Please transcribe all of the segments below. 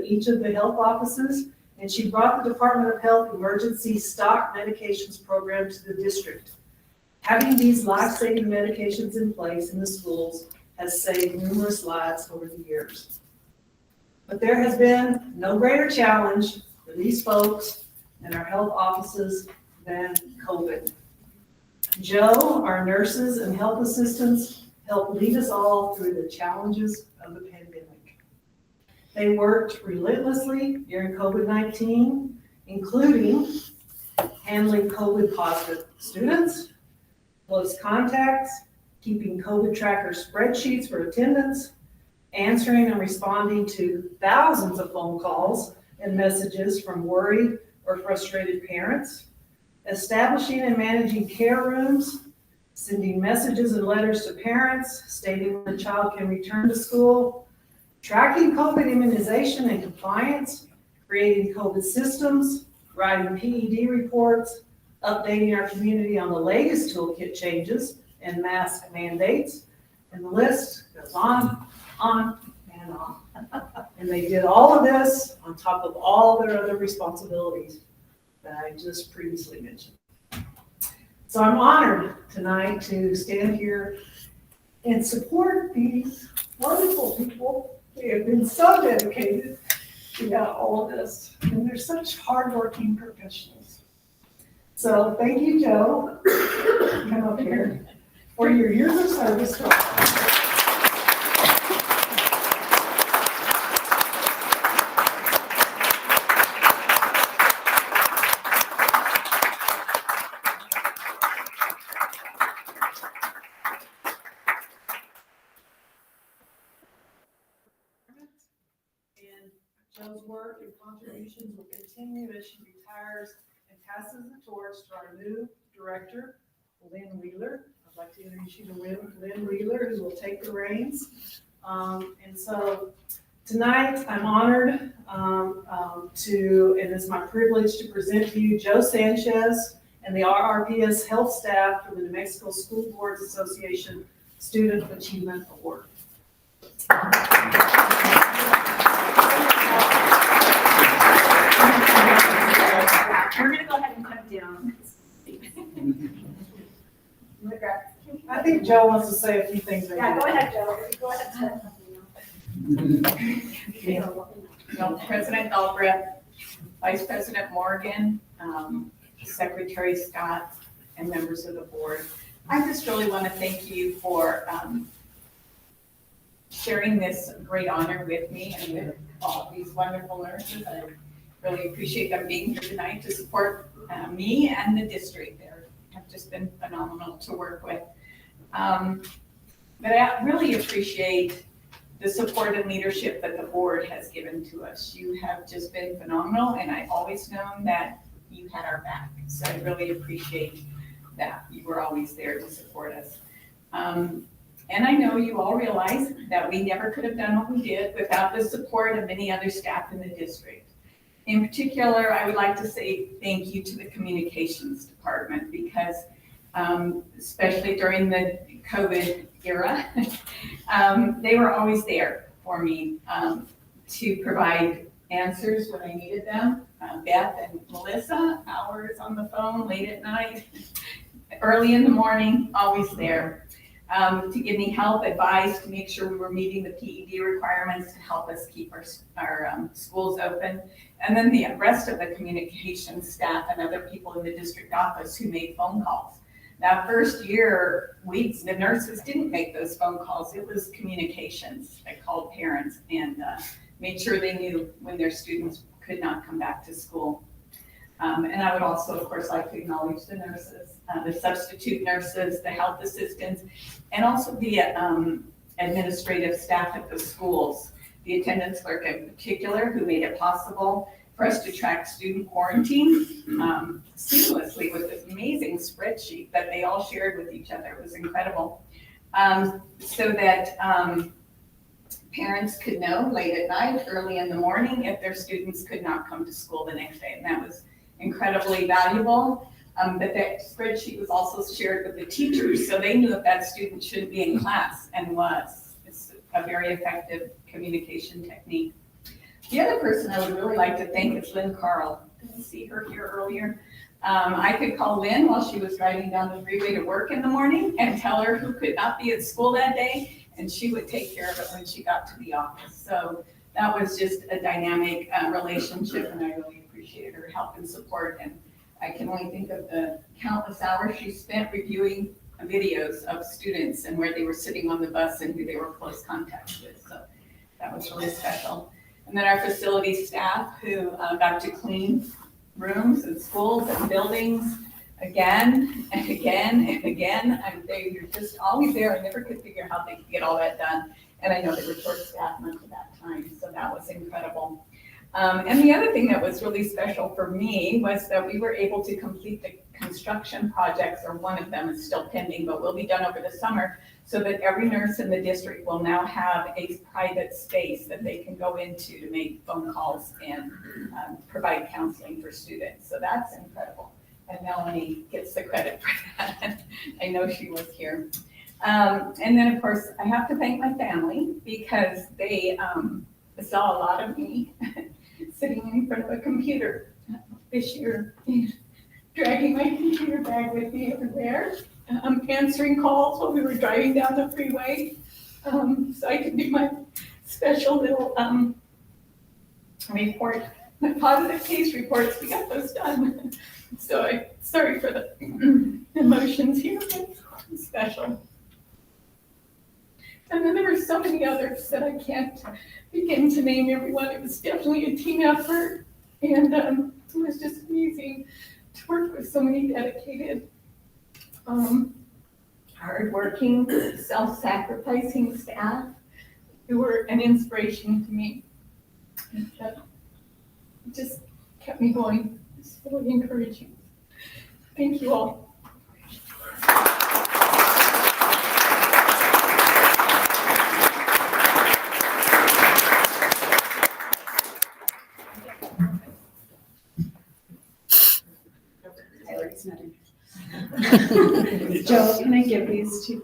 at each of the health offices, and she brought the Department of Health Emergency Stock Medications Program to the district. Having these life-saving medications in place in the schools has saved numerous lives over the years. But there has been no greater challenge for these folks and our health offices than COVID. Joe, our nurses and health assistants, helped lead us all through the challenges of the pandemic. They worked relentlessly during COVID-19, including handling COVID positive students, close contacts, keeping COVID tracker spreadsheets for attendance, answering and responding to thousands of phone calls and messages from worried or frustrated parents, establishing and managing care rooms, sending messages and letters to parents stating when the child can return to school, tracking COVID immunization and compliance, creating COVID systems, writing PED reports, updating our community on the latest toolkit changes and mask mandates, and the list goes on and on. And they did all of this on top of all their other responsibilities that I just previously mentioned. So I'm honored tonight to stand here and support these wonderful people. They have been so dedicated throughout all of this, and they're such hardworking professionals. So thank you, Joe, come up here, for your years of service to us. And Joe's work and contributions will continue as she retires and passes the torch to our new director, Lynn Wheeler. I'd like to introduce you to Lynn Wheeler, who will take the reins. And so tonight I'm honored and it's my privilege to present to you Joe Sanchez and the RRPS health staff for the New Mexico School Boards Association Student Achievement Award. We're going to go ahead and come down. I think Joe wants to say a few things. Yeah, go ahead, Joe. Go ahead. President Galbraith, Vice President Morgan, Secretary Scott, and members of the board. I just really want to thank you for sharing this great honor with me and with all these wonderful nurses. I really appreciate them being here tonight to support me and the district. They have just been phenomenal to work with. But I really appreciate the support and leadership that the board has given to us. You have just been phenomenal, and I've always known that you had our back. So I really appreciate that you were always there to support us. And I know you all realize that we never could have done what we did without the support of many other staff in the district. In particular, I would like to say thank you to the communications department because especially during the COVID era, they were always there for me to provide answers when I needed them. Beth and Melissa, hours on the phone, late at night, early in the morning, always there. To give me help, advice, to make sure we were meeting the PED requirements to help us keep our schools open. And then the rest of the communications staff and other people in the district office who made phone calls. That first year, the nurses didn't make those phone calls. It was communications. I called parents and made sure they knew when their students could not come back to school. And I would also, of course, like to acknowledge the nurses, the substitute nurses, the health assistants, and also the administrative staff at the schools, the attendance clerk in particular, who made it possible for us to track student quarantine seamlessly with this amazing spreadsheet that they all shared with each other. It was incredible. So that parents could know late at night, early in the morning, if their students could not come to school the next day. And that was incredibly valuable. But that spreadsheet was also shared with the teachers, so they knew if that student shouldn't be in class and was. It's a very effective communication technique. The other person I would really like to thank is Lynn Carl. Didn't see her here earlier. I could call Lynn while she was driving down the freeway to work in the morning and tell her who could not be at school that day, and she would take care of it when she got to the office. So that was just a dynamic relationship, and I really appreciated her help and support. And I can only think of the countless hours she spent reviewing videos of students and where they were sitting on the bus and who they were close contacts with. So that was really special. And then our facility staff who got to clean rooms and schools and buildings again and again and again. And they were just always there. I never could figure out how they could get all that done. And I know they were short-staffed much of that time, so that was incredible. And the other thing that was really special for me was that we were able to complete the construction projects, or one of them is still pending, but will be done over the summer, so that every nurse in the district will now have a private space that they can go into to make phone calls and provide counseling for students. So that's incredible. And Melanie gets the credit for that. I know she was here. And then, of course, I have to thank my family because they saw a lot of me sitting in front of a computer this year, dragging my computer bag with me everywhere, answering calls while we were driving down the freeway, so I could do my special little report, my positive case reports. We got those done. So sorry for the emotions here, but it's special. And then there were so many others that I can't begin to name everyone. It was definitely a team effort, and it was just amazing to work with so many dedicated, hardworking, self-sacrificing staff who were an inspiration to me. And that just kept me going. It's really encouraging. Thank you all. Joe, can I give these to you?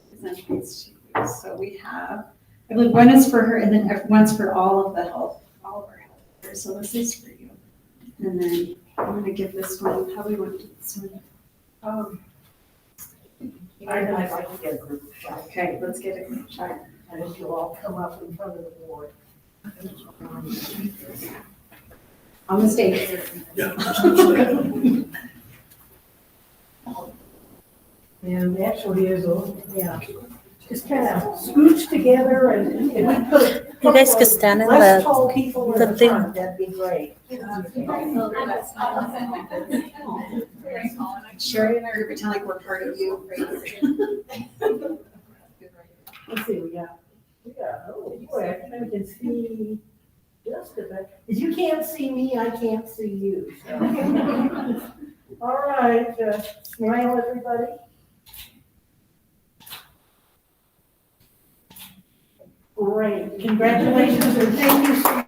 Present these to you. So we have, I believe one is for her, and then one's for all of our health care. So this is for you. And then I'm going to give this one. How do we want to do this one? I'd like to get a group shot, Okay, let's get a group shot. and if you'll all come up in front of the board. On the stage. And actually is, just kind of scooch together, and if we put You guys could stand in less the tall people in the thing. front, that'd be great. Sherry and I are pretending like we're part of you. Let's see, we got, oh boy, I kind of can see just a bit. If you can't see me, I can't see you, so. All right, smile, everybody. Great, congratulations, and thank you so much.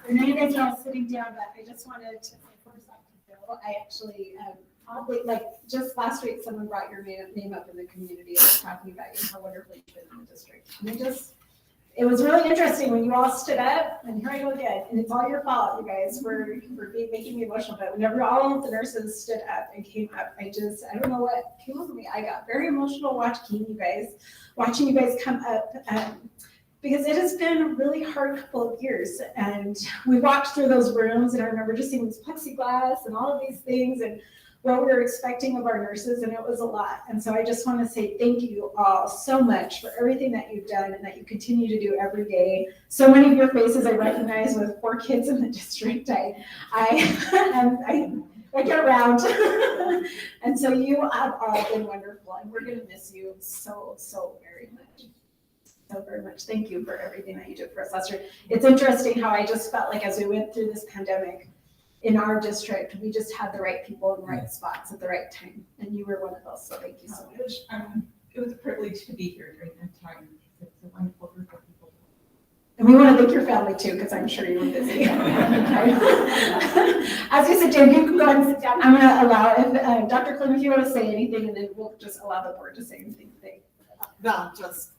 I know you guys are all sitting down, but I just wanted to say first off to Bill, I actually, oddly, like, just last week, someone brought your name up in the community and was talking about you, how wonderful you've been in the district. And it was really interesting when you all stood up, and here I go again, and it's all your fault, you guys, for making me emotional, but whenever all of the nurses stood up and came up, I don't know what came over me. I got very emotional watching you guys come up, because it has been a really hard couple of years, and we walked through those rooms, and I remember just seeing this plexiglass and all of these things, and what we were expecting of our nurses, and it was a lot. And so I just want to say thank you all so much for everything that you've done and that you continue to do every day. So many of your faces I recognize with 4 kids in the district. I get around. And so you have all been wonderful, and we're going to miss you so, so very much. So very much. Thank you for everything that you did for us last year. It's interesting how I just felt like as we went through this pandemic, in our district, we just had the right people in the right spots at the right time, and you were one of those, so thank you so much. It was a privilege to be here during that time. It's a wonderful group of people. And we want to thank your family too, because I'm sure you were busy. As you sit down, you can go ahead and sit down. I'm going to allow, if Dr. Klim, if you want to say anything, and then we'll just allow the board to say anything. No, just,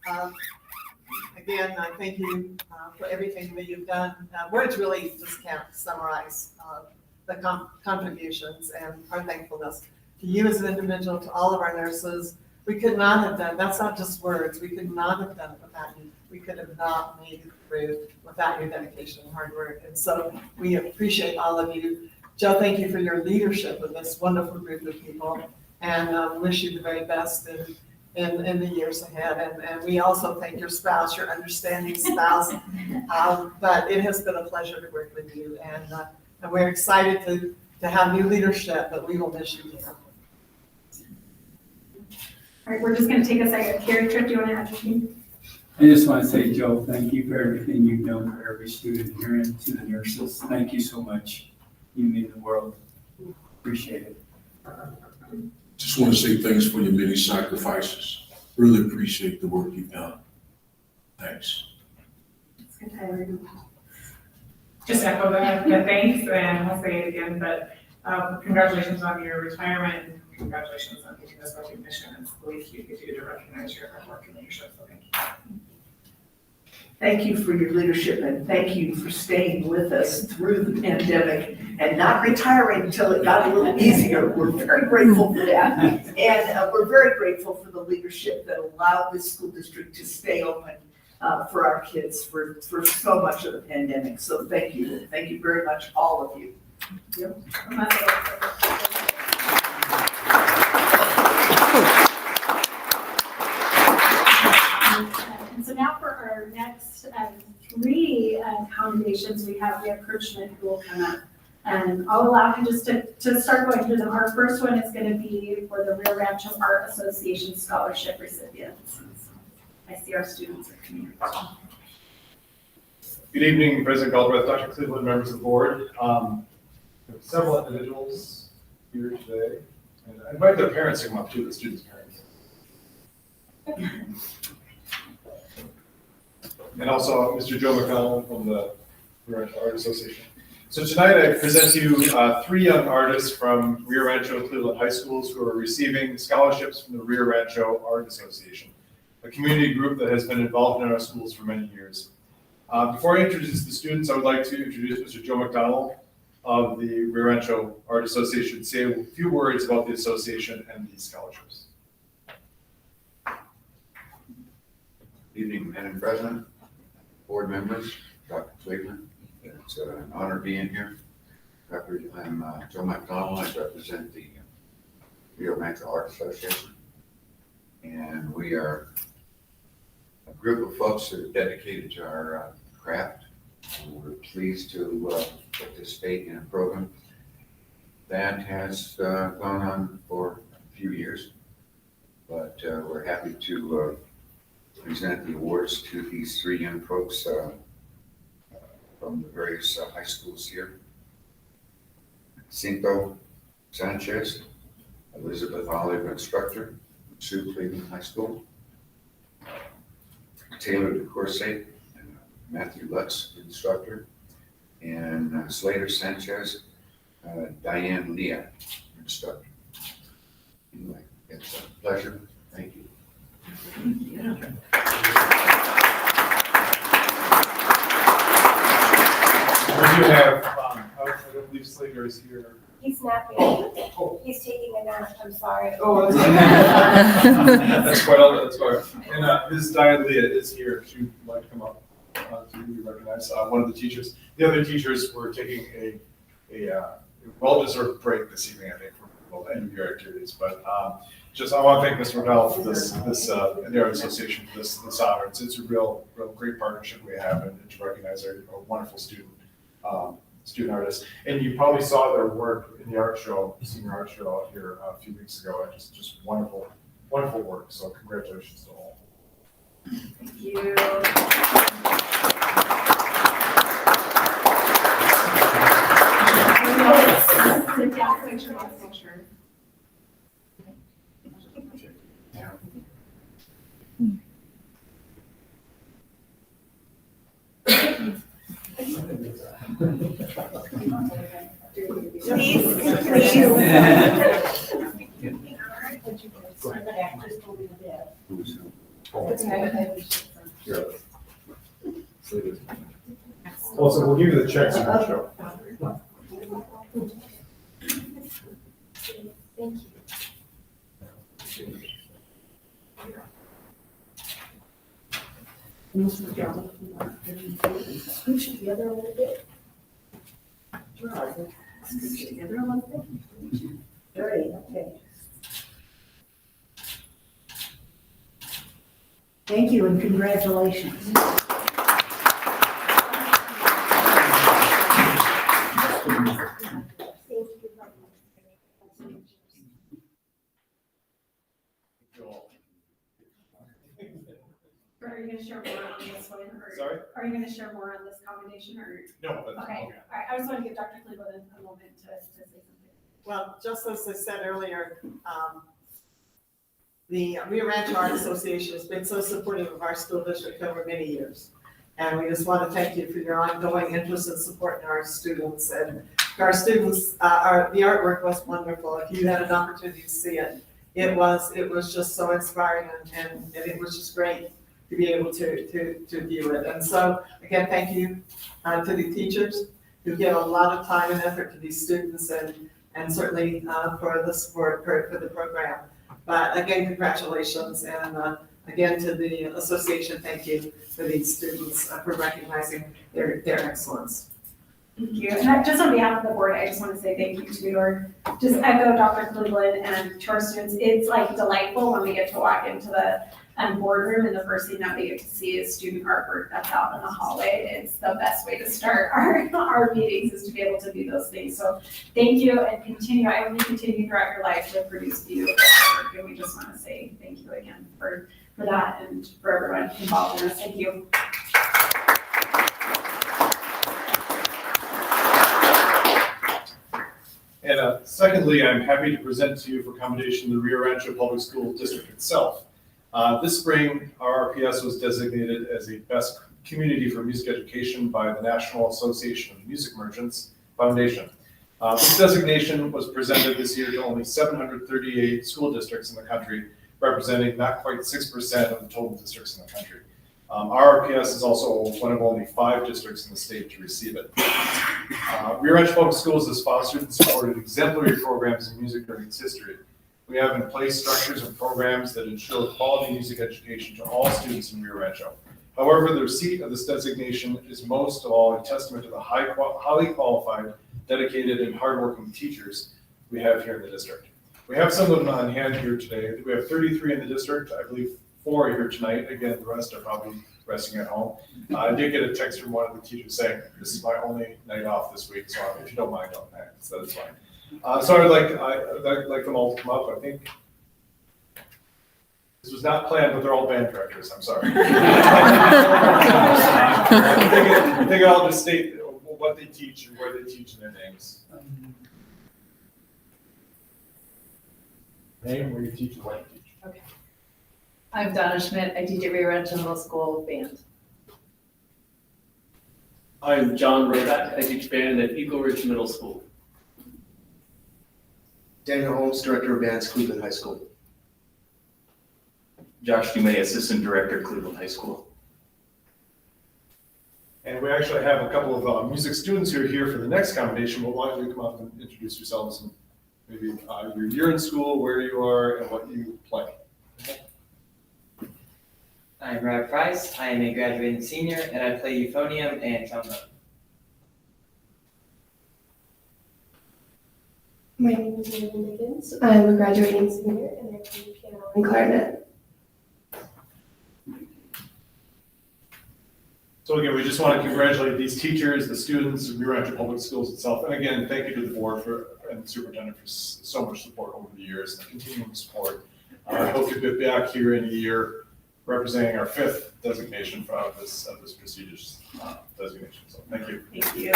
again, I thank you for everything that you've done. Words really just can't summarize the contributions and our thankfulness to you as an individual, to all of our nurses. We could not have done, that's not just words, we could not have done it without you. We could have not made it through without your dedication and hard work. And so we appreciate all of you. Joe, thank you for your leadership of this wonderful group of people, and wish you the very best in the years ahead. And we also thank your spouse, your understanding spouse. But it has been a pleasure to work with you, and we're excited to have new leadership, but we will miss you here. All right, we're just gonna take a second. Carrie, Tripp, do you want to add anything? I just want to say, Joe, thank you for everything you've done for every student here and to the nurses. Thank you so much. You mean the world. Appreciate it. Just want to say thanks for your many sacrifices. Really appreciate the work you've done. Thanks. Let's get Tyler. Just echo the thanks, and I'll say it again, but congratulations on your retirement, and congratulations on getting this recognition. It's really cute of you to recognize your hard work and leadership, so thank you. Thank you for your leadership, and thank you for staying with us through the pandemic and not retiring until it got a little easier. We're very grateful for that. And we're very grateful for the leadership that allowed this school district to stay open for our kids for so much of the pandemic. So thank you. Thank you very much, all of you. And so now for our next three accommodations, we have Kirchman who will come up. And I'll allow him just to start going through them. Our first one is going to be for the Rio Rancho Art Association scholarship recipients. I see our students are coming. Good evening, President Galbraith, Dr. Cleveland, members of the board. We have several individuals here today, and I invite their parents to come up too, the students' parents. And also Mr. Joe McDonald from the Rancho Art Association. So tonight I present to you three young artists from Rio Rancho Cleveland High Schools who are receiving scholarships from the Rio Rancho Art Association, a community group that has been involved in our schools for many years. Before I introduce the students, I would like to introduce Mr. Joe McDonald of the Rio Rancho Art Association, say a few words about the association and these scholarships. Good evening, Madam President, board members, Dr. Cleveland. It's an honor being here. I'm Joe McDonald. I represent the Rio Rancho Art Association. And we are a group of folks that are dedicated to our craft. We're pleased to participate in a program that has gone on for a few years. But we're happy to present the awards to these three young folks from the various high schools here. Cinco Sanchez, Elizabeth Olive instructor, Sioux Cleveland High School. Taylor DeCourse, Matthew Lutz instructor, and Slater Sanchez, Diane Leah instructor. Anyway, it's a pleasure. Thank you. We do have, I don't believe Slater is here. He's napping. He's taking a nap, I'm sorry. Oh, that's quite all, that's quite. And Ms. Diane Leah is here. She'd like to come up to be recognized. One of the teachers. The other teachers were taking a well-deserved break this evening, I think, from end of year activities. But just I want to thank Mr. McDowell for this and the Art Association for this honor. It's a real great partnership we have, and to recognize our wonderful student artists. And you probably saw their work in the art show, senior art show out here a few weeks ago. Just wonderful work. So congratulations to all. Thank you. Sit down, picture. Here. Well, so we'll give you the checks in the show. Thank you. Scooch together a little bit. Scooch together a little bit. Great, okay. Thank you and congratulations. Are you gonna share more on this one, or? Sorry? Are you gonna share more on this combination, or? No, but. Okay, all right, I just want to give Dr. Cleveland a moment to say something. Well, just as I said earlier, the Rio Rancho Art Association has been so supportive of our school district over many years. And we just want to thank you for your ongoing interest and support in our students. And our students, the artwork was wonderful. If you had an opportunity to see it, it was just so inspiring, and it was just great to be able to view it. And so, again, thank you to the teachers who give a lot of time and effort to these students, and certainly for the support for the program. But again, congratulations, and again to the association, thank you for these students for recognizing their excellence. Thank you. And just on behalf of the board, I just want to say thank you to just echo Dr. Cleveland and to our students. It's like delightful when we get to walk into the boardroom, and the first thing that we get to see is student artwork that's out in the hallway. It's the best way to start our meetings, is to be able to do those things. So thank you, and continue. I only continue throughout your life to produce beautiful artwork, and we just want to say thank you again for that, and for everyone involved in this. Thank you. And secondly, I'm happy to present to you for commendation the Rio Rancho Public School District itself. This spring, RRPS was designated as a best community for music education by the National Association of Music Merchants Foundation. This designation was presented this year to only 738 school districts in the country, representing not quite 6% of the total districts in the country. RRPS is also one of only 5 districts in the state to receive it. Rio Rancho Public Schools has fostered and supported exemplary programs in music during its history. We have in place structures and programs that ensure quality music education to all students in Rio Rancho. However, the receipt of this designation is most of all a testament to the highly qualified, dedicated, and hardworking teachers we have here in the district. We have some of them on hand here today. We have 33 in the district. I believe 4 are here tonight. Again, the rest are probably resting at home. I did get a text from one of the teachers saying, "This is my only night off this week, so if you don't mind, don't mind." So that's fine. So I'd like them all to come up. I think this was not planned, but they're all band directors. I'm sorry. I think I'll just state what they teach and where they teach in their names. Name, where you teach, and what you teach. Okay. I'm Donna Schmidt. I teach at Rio Rancho Middle School band. I'm John Rodak. I teach band at Eagle Ridge Middle School. Daniel Holmes, Director of Bands, Cleveland High School. Josh Dumay, Assistant Director, Cleveland High School. And we actually have a couple of music students who are here for the next commendation, but why don't you come up and introduce yourselves and maybe your year in school, where you are, and what you play. I'm Rob Price. I am a graduating senior, and I play euphonium and trombone. My name is Megan Dickens. I'm a graduating senior, and I play piano and clarinet. So again, we just want to congratulate these teachers, the students, of Rio Rancho Public Schools itself. And again, thank you to the board and the superintendent for so much support over the years and continuing support. I hope to be back here in a year representing our 5th designation of this prestigious designation. So thank you. Thank you.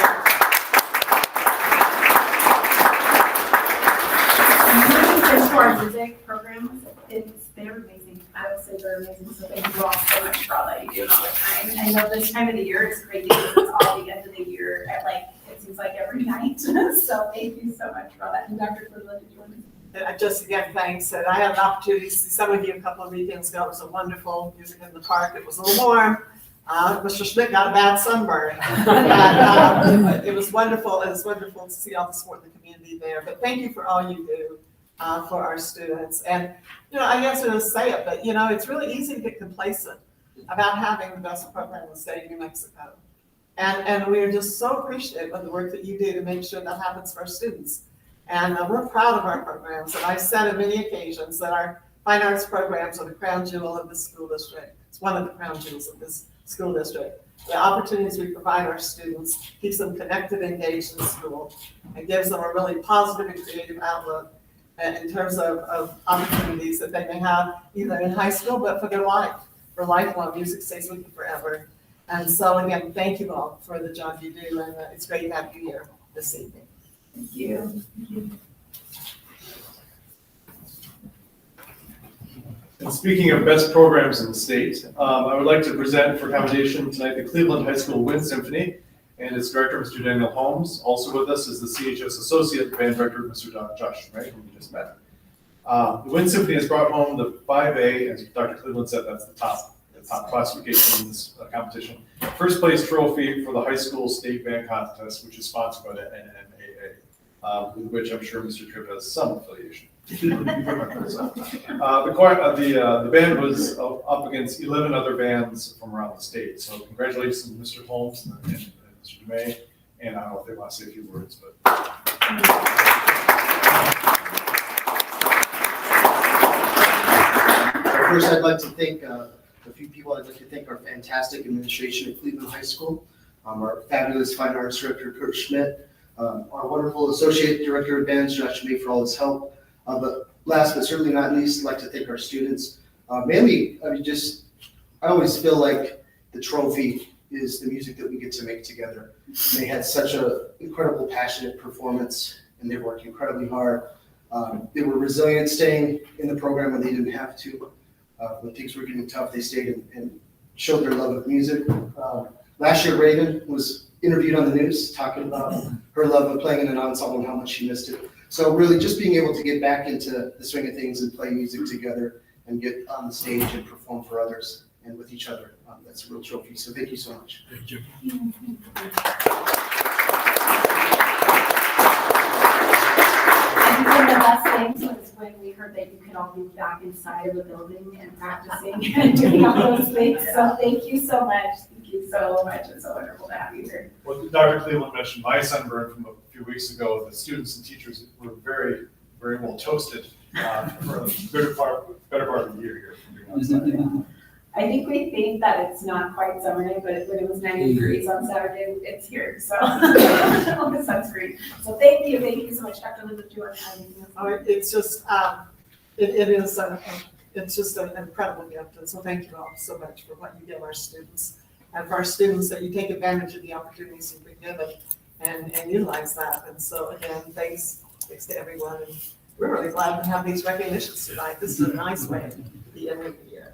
As for our music programs, they're amazing. I would say they're amazing. So thank you all so much for all that you do all the time. I know this time of the year is crazy because it's all the end of the year at it seems like every night. So thank you so much for all that. And Dr. Cleveland, did you want to? just again, thanks. And I had an opportunity to see some of you a couple of weekends ago. It was a wonderful music in the park. It was a little warm. Mr. Schmidt got a bad sunburn. But, it was wonderful. It was wonderful to see all the support in the community there. But thank you for all you do for our students. And, I guess I'm going to say it, but, it's really easy to get complacent about having the best program in the state of New Mexico. And we are just so appreciative of the work that you do to make sure that happens for our students. And we're proud of our programs. And I've said on many occasions that our fine arts programs are the crown jewel of this school district. It's one of the crown jewels of this school district. The opportunities we provide our students keeps them connected, engaged in school, and gives them a really positive and creative outlook in terms of opportunities that they may have either in high school, but for their life, for lifelong. Music stays with you forever. And so again, thank you all for the job you do, and it's great to have you here this evening. Thank you. And speaking of best programs in the state, I would like to present for commendation tonight the Cleveland High School Wind Symphony and its director, Mr. Daniel Holmes. Also with us is the CHS Associate Band Director, Mr. Josh, right, whom you just met. The Wind Symphony has brought home the 5A, as Dr. Cleveland said, that's the top classification in this competition. First place trophy for the high school state band contest, which is sponsored by the NMAA, with which I'm sure Mr. Tripp has some affiliation. The band was up against 11 other bands from around the state. So congratulations to Mr. Holmes and Mr. Dumay. And I don't know if they want to say a few words, but. First, I'd like to thank a few people. I'd like to thank our fantastic administration at Cleveland High School, our fabulous fine arts director, Kurt Schmidt, our wonderful associate director of bands, Josh May, for all his help. But last but certainly not least, I'd like to thank our students. Mainly, I always feel like the trophy is the music that we get to make together. They had such an incredible, passionate performance, and they worked incredibly hard. They were resilient, staying in the program when they didn't have to. When things were getting tough, they stayed and showed their love of music. Last year, Raven was interviewed on the news talking about her love of playing in an ensemble and how much she missed it. So really just being able to get back into the swing of things and play music together and get on the stage and perform for others and with each other, that's a real trophy. So thank you so much. Thank you. I think one of the best things was when we heard that you could all be back inside of the building and practicing and doing all those things. So thank you so much. Thank you so much. It's so wonderful to have you here. Well, Dr. Cleveland mentioned my sunburn from a few weeks ago. The students and teachers were very, very well toasted for a better part of the year here. I think we think that it's not quite summer, but when it was 90 degrees on Saturday, it's here. So the sun's great. So thank you so much, Dr. Linda. Do you want to add anything else? Oh, it's just, it's just an incredible gift. And so thank you all so much for what you give our students. And for our students, that you take advantage of the opportunities you've been given and utilize that. And so again, thanks to everyone. And we're really glad to have these recognitions tonight. This is a nice way to be ending the year.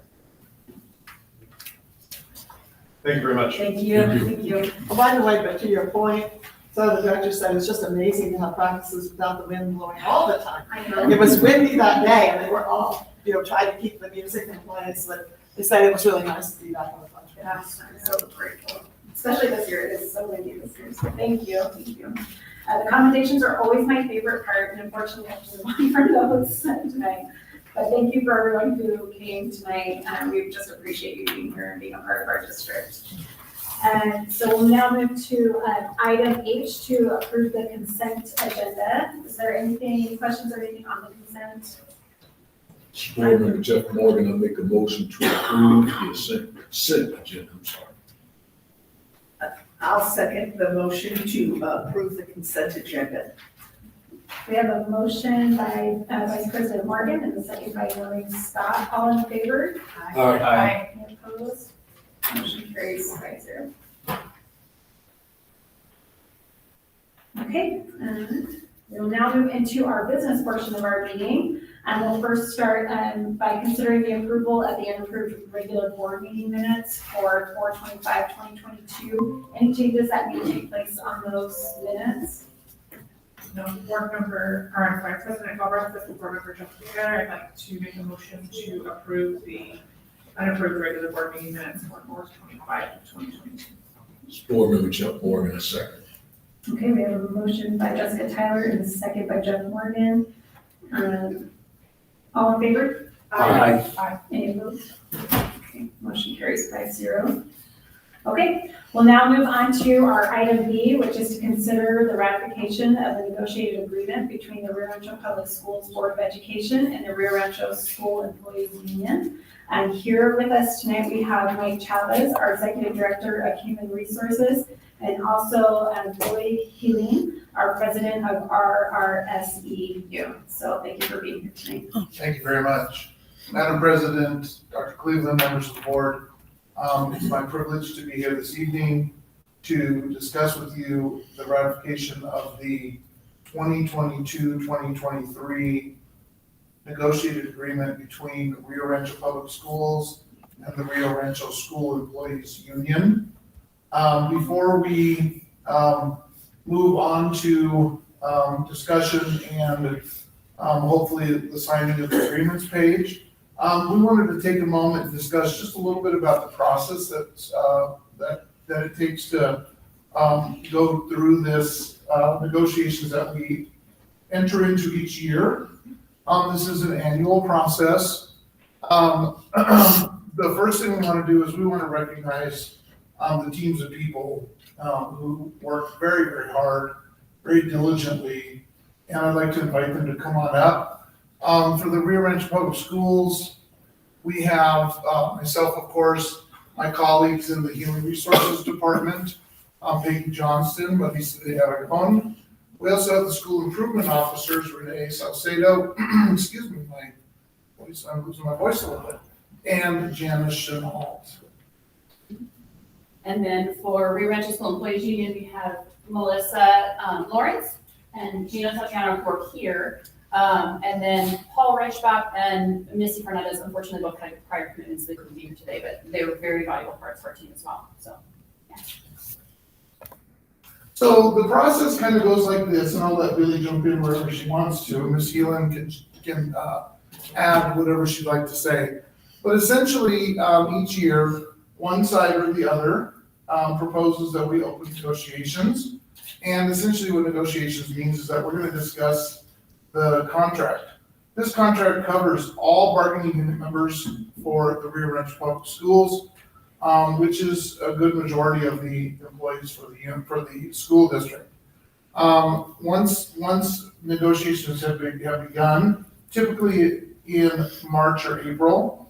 Thank you very much. Thank you. Thank you. Oh, by the way, but to your point, so the director said it's just amazing to have practices without the wind blowing all the time. I know. It was windy that day, and they were all, trying to keep the music in place. But they said it was really nice to be back on the front. Yeah, I'm so grateful. Especially this year. It is so windy this year. So thank you. Thank you. The commendations are always my favorite part, and unfortunately, I have to move on from those tonight. But thank you for everyone who came tonight. We just appreciate you being here and being a part of our district. And so we'll now move to item H to approve the consent agenda. Is there any questions or anything on the consent? Chairman Jeff Morgan, I make a motion to approve the consent agenda. I'm sorry. I'll second the motion to approve the consent agenda. We have a motion by Vice President Morgan and a second by Maureen Scott. All in favor? Aye. Any opposed? Motion carries 5-0. Okay, we will now move into our business portion of our meeting. And we'll first start by considering the approval of the unapproved regular board meeting minutes for 4/25/2022. Any changes that may take place on those minutes? Board member, or I'm sorry, President Galbraith, Assistant Board Member Justin Taylor, I'd like to make a motion to approve the unapproved regular board meeting minutes for March 25, 2022. It's Board Member Jeff Morgan, a second. Okay, we have a motion by Jessica Tyler and a second by Jeff Morgan. All in favor? Aye. Aye. Any opposed? Okay, motion carries 5-0. Okay, we'll now move on to our item B, which is to consider the ratification of the negotiated agreement between the Rio Rancho Public Schools Board of Education and the Rio Rancho School Employees Union. And here with us tonight, we have Mike Chavez, our Executive Director of Human Resources, and also Lloyd Healing, our President of RRSEU. So thank you for being here tonight. Thank you very much. Madam President, Dr. Cleveland, members of the board, it's my privilege to be here this evening to discuss with you the ratification of the 2022-2023 negotiated agreement between Rio Rancho Public Schools and the Rio Rancho School Employees Union. Before we move on to discussion and hopefully the signing of the agreements page, we wanted to take a moment and discuss just a little bit about the process that it takes to go through this negotiations that we enter into each year. This is an annual process. The first thing we want to do is we want to recognize the teams of people who work very, very hard, very diligently, and I'd like to invite them to come on up. For the Rio Rancho Public Schools, we have myself, of course, my colleagues in the Human Resources Department, Peggy Johnston, Marisa de Aragon. We also have the School Improvement Officers, Renee Salcedo, excuse me, I'm losing my voice a little bit, and Janice Chenault. And then for Rio Rancho School Employees Union, we have Melissa Lawrence and Gina Tatiana who are here. And then Paul Reichbach and Missy Fernandez, unfortunately, both had prior commitments, they couldn't be here today, but they were very valuable parts of our team as well, so, yeah. So the process kind of goes like this, and I'll let Billy jump in wherever she wants to. Ms. Heelan can add whatever she'd like to say. But essentially, each year, one side or the other proposes that we open negotiations. And essentially what negotiations means is that we're going to discuss the contract. This contract covers all bargaining unit members for the Rio Rancho Public Schools, which is a good majority of the employees for the school district. Once negotiations have begun, typically in March or April,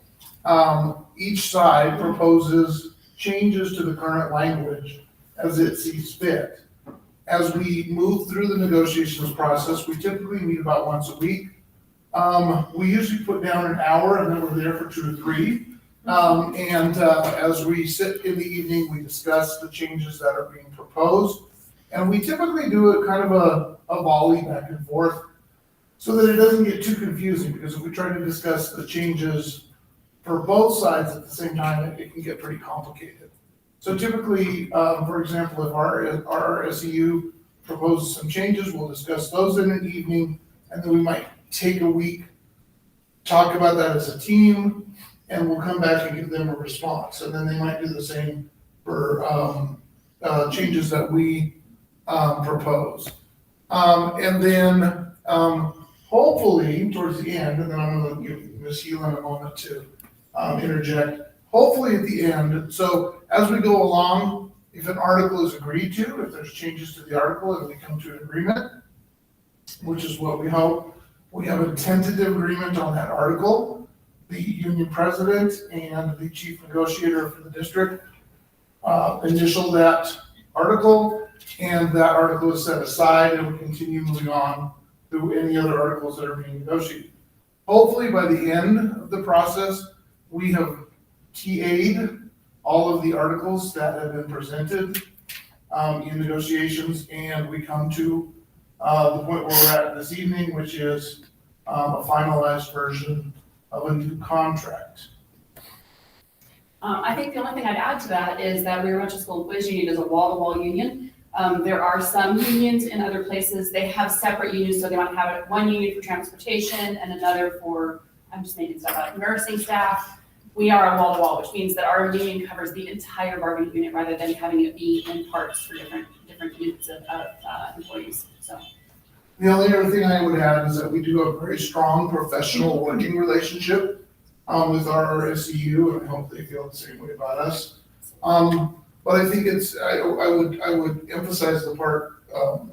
each side proposes changes to the current language as it sees fit. As we move through the negotiations process, we typically meet about once a week. We usually put down an hour and then we're there for 2 to 3. As we sit in the evening, we discuss the changes that are being proposed. And we typically do a kind of a volley back and forth so that it doesn't get too confusing, because if we try to discuss the changes for both sides at the same time, it can get pretty complicated. So typically, for example, if our SEU proposes some changes, we'll discuss those in an evening, and then we might take a week, talk about that as a team, and we'll come back and give them a response. And then they might do the same for changes that we propose. And then hopefully towards the end, and then I'm going to give Ms. Heelan a moment to interject. Hopefully at the end, so as we go along, if an article is agreed to, if there's changes to the article and we come to an agreement, which is what we hope, we have a tentative agreement on that article. The union president and the chief negotiator for the district initial that article, and that article is set aside, and we continue moving on through any other articles that are being negotiated. Hopefully by the end of the process, we have TA'd all of the articles that have been presented in negotiations, and we come to the point where we're at this evening, which is a finalized version of a new contract. I think the only thing I'd add to that is that Rio Rancho School Employees Union is a wall-to-wall union. There are some unions in other places, they have separate unions, so they might have one union for transportation and another for, I'm just making stuff up, nursing staff. We are a wall-to-wall, which means that our union covers the entire bargaining unit rather than having it be in parts for different units of employees, so. The only other thing I would add is that we do have a very strong professional working relationship with our SEU, and I hope they feel the same way about us. But I think I would emphasize the part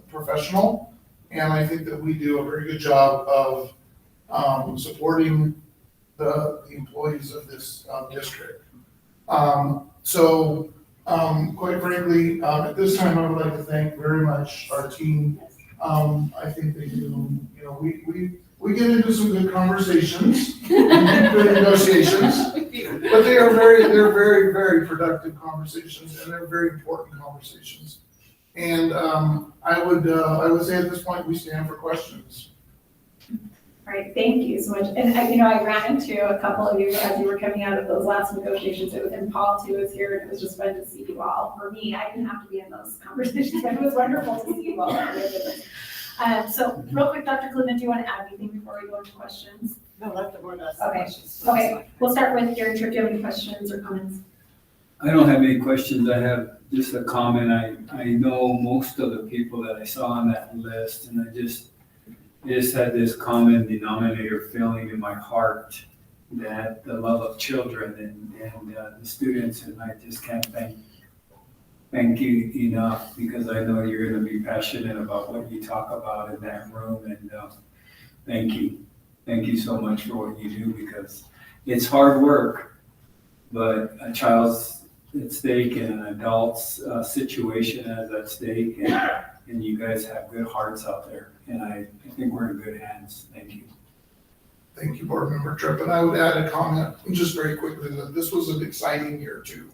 professional, and I think that we do a very good job of supporting the employees of this district. Quite frankly, at this time, I would like to thank very much our team. I think they do, we get into some good conversations, good negotiations, but they're very, very productive conversations, and they're very important conversations. And I would say at this point, we stand for questions. All right, thank you so much. And I ran into a couple of you as you were coming out of those last negotiations, and Paul too was here, and it was just fun to see you all. For me, I didn't have to be in those conversations, but it was wonderful to see you all. So real quick, Dr. Cleveland, do you want to add anything before we go into questions? No, let the board ask Okay. questions. Okay, we'll start with Gary Tripp. Do you have any questions or comments? I don't have any questions. I have just a comment. I know most of the people that I saw on that list, and I just had this common denominator feeling in my heart that the love of children and the students, and I just can't thank you enough, because I know you're going to be passionate about what you talk about in that room, and thank you. Thank you so much for what you do, because it's hard work, but a child's at stake and an adult's situation is at stake, and you guys have good hearts out there, and I think we're in good hands. Thank you. Thank you, Board Member Tripp. And I would add a comment just very quickly that this was an exciting year too.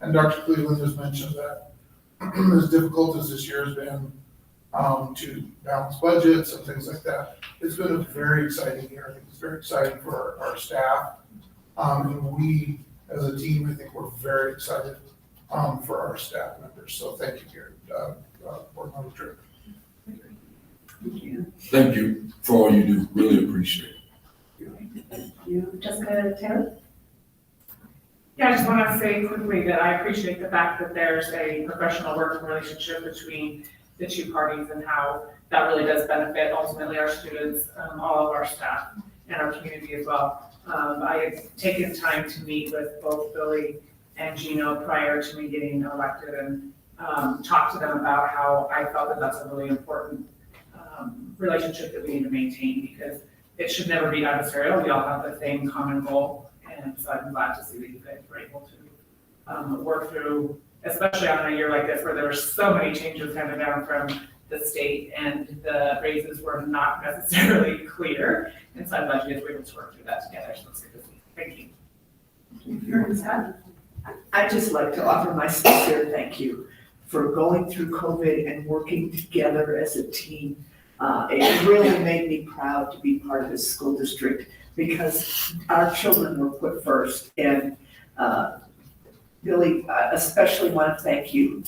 And Dr. Cleveland has mentioned that as difficult as this year has been to balance budgets and things like that, it's been a very exciting year. I think it's very exciting for our staff. And we, as a team, I think we're very excited for our staff members. So thank you, Gary, Board Member Tripp. Thank you for all you do. Really appreciate it. Thank you. Jessica Taylor? Yeah, I just want to say quickly that I appreciate the fact that there's a professional working relationship between the two parties, and how that really does benefit ultimately our students, all of our staff, and our community as well. I have taken time to meet with both Billy and Gino prior to me getting elected, and talk to them about how I felt that that's a really important relationship that we need to maintain, because it should never be adversarial. We all have the same common goal, and so I'm glad to see that you guys were able to work through, especially on a year like this where there were so many changes handed down from the state, and the raises were not necessarily clear. And so I'm glad you guys were able to work through that together. So it's good to see. Thank you. I'd just like to offer my sincere thank you for going through COVID and working together as a team. It really made me proud to be part of this school district, because our children were put first. And Billy, I especially want to thank you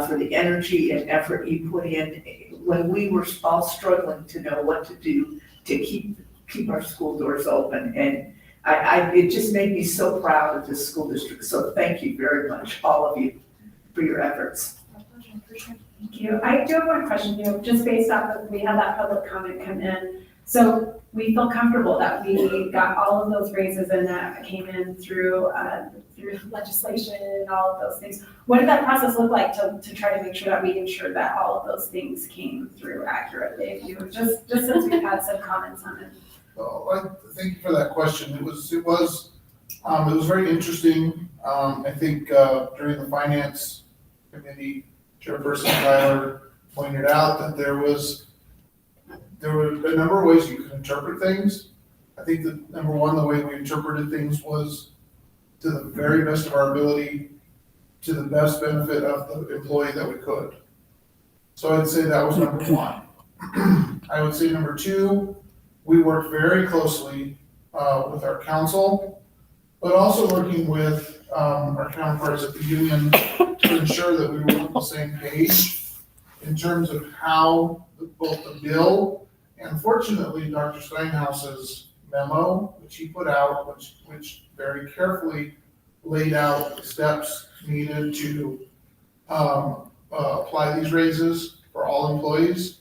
for the energy and effort you put in when we were all struggling to know what to do to keep our school doors open. And it just made me so proud of this school district. So thank you very much, all of you, for your efforts. Thank you. I do have one question, just based off of, we had that public comment come in. So we feel comfortable that we got all of those raises and that came in through legislation and all of those things. What did that process look like to try to make sure that we ensured that all of those things came through accurately? Just since we've had some comments on it. Well, thank you for that question. It was very interesting. I think during the finance committee, Chairperson Tyler pointed out that there were a number of ways you could interpret things. I think that number one, the way we interpreted things was to the very best of our ability, to the best benefit of the employee that we could. So I'd say that was number one. I would say number two, we worked very closely with our council, but also working with our counterparts at the union to ensure that we were on the same page in terms of how both the bill and fortunately Dr. Steinhaus's memo, which he put out, which very carefully laid out the steps needed to apply these raises for all employees,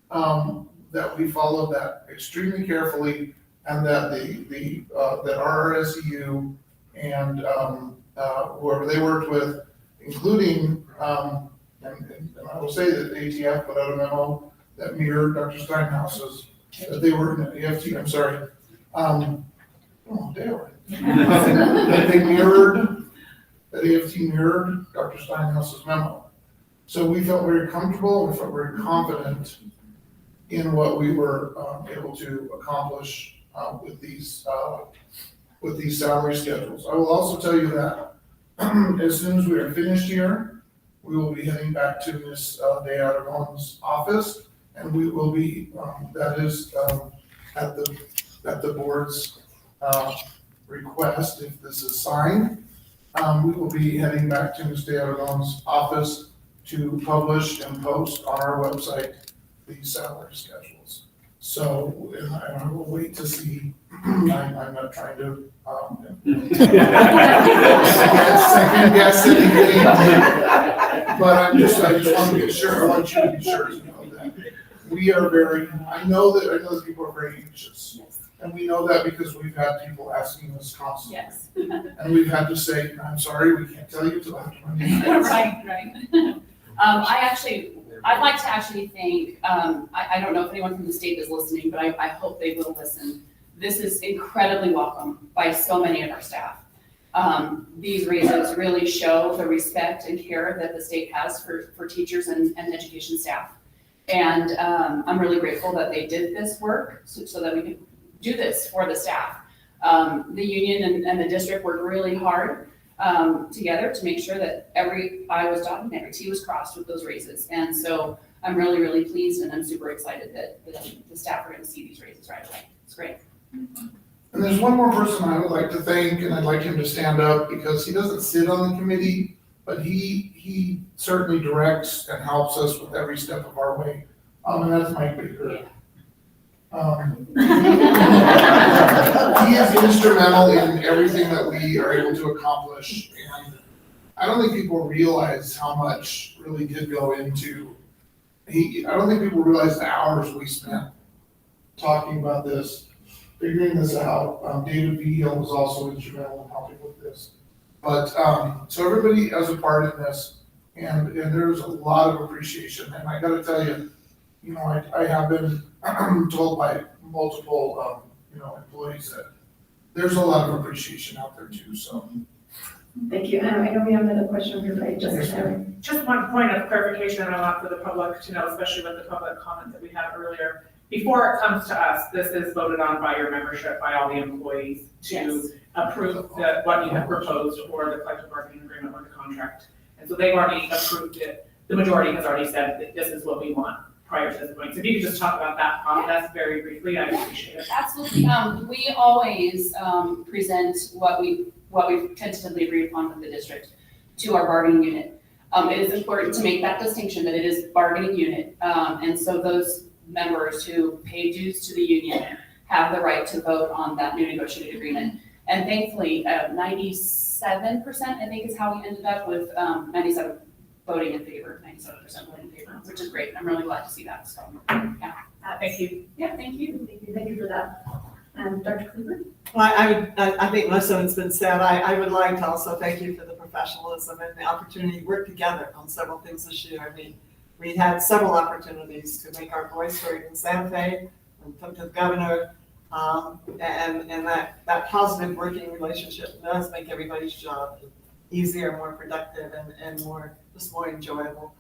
that we followed that extremely carefully, and that that RRSU and whoever they worked with, including, and I will say that ATF put out a memo that mirrored Dr. Steinhaus's, that they were in AFT, I'm sorry. That they mirrored, that AFT mirrored Dr. Steinhaus's memo. So we felt very comfortable, we felt very confident in what we were able to accomplish with these salary schedules. I will also tell you that as soon as we are finished here, we will be heading back to Ms. De Aragon's office, and we will be, that is at the board's request, if this is signed, we will be heading back to Ms. De Aragon's office to publish and post on our website these salary schedules. So, and I will wait to see, I'm not trying to second guess anything, but I just want to be sure, I want you to be sure to know that we are very, I know that people are very anxious. And we know that because we've had people asking us constantly. Yes. And we've had to say, I'm sorry, we can't tell you till after Monday. Right. I'd like to actually thank, I don't know if anyone from the state is listening, but I hope they will listen. This is incredibly welcome by so many of our staff. These raises really show the respect and care that the state has for teachers and education staff. And I'm really grateful that they did this work so that we can do this for the staff. The union and the district worked really hard together to make sure that every I was dotted and every T was crossed with those raises. And so I'm really, really pleased, and I'm super excited that the staff are going to see these raises right away. It's great. And there's one more person I would like to thank, and I'd like him to stand up because he doesn't sit on the committee, but he certainly directs and helps us with every step of our way. And that's Mike Baker. He is instrumental in everything that we are able to accomplish, and I don't think people realize how much really did go into, I don't think people realize the hours we spent talking about this, figuring this out. David Beal was also instrumental in helping with this. But, so everybody has a part in this, and there's a lot of appreciation, and I gotta tell you, I have been told by multiple, employees that there's a lot of appreciation out there too, so. Thank you. I know we have another question here, right? Just one point of clarification I want for the public to know, especially with the public comment that we had earlier. Before it comes to us, this is voted on by your membership, by all the employees to approve what you have proposed for the collective bargaining agreement or the contract. And so they've already approved it. The majority has already said that this is what we want prior to this point. So if you could just talk about that process very briefly, I'd appreciate it. Absolutely. We always present what we've tentatively agreed upon with the district to our bargaining unit. It is important to make that distinction that it is bargaining unit. And so those members who pay dues to the union have the right to vote on that new negotiated agreement. And thankfully, 97%, I think, is how we ended up with 97 voting in favor, 97% voting in favor, which is great. I'm really glad to see that. So, yeah. Thank you. Yeah, thank you. Thank you for that. Dr. Cleaver? Well, I think most of it's been said. I would like to also thank you for the professionalism and the opportunity to work together on several things this year. I mean, we had several opportunities to make our voice heard in Santa Fe, and talk to the governor, and that positive working relationship does make everybody's job easier, more productive, and more enjoyable.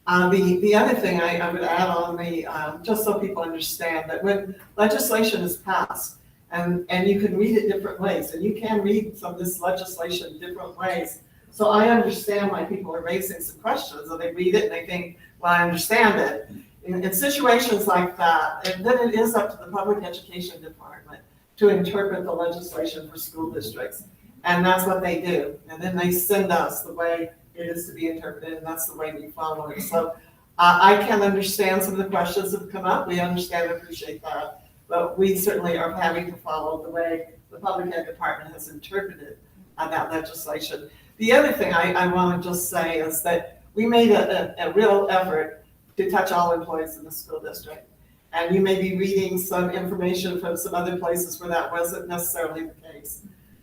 The other thing I would add on just so people understand that when legislation is passed, and you can read it different ways, and you can read some of this legislation different ways. So I understand why people are raising some questions, and they read it and they think, well, I understand it. In situations like that, and then it is up to the public education department to interpret the legislation for school districts. And that's what they do. And then they send us the way it is to be interpreted, and that's the way we follow it. So I can understand some of the questions that have come up. We understand and appreciate that. But we certainly are having to follow the way the public ed department has interpreted that legislation. The other thing I want to just say is that we made a real effort to touch all employees in the school district. And you may be reading some information from some other places where that wasn't necessarily the case.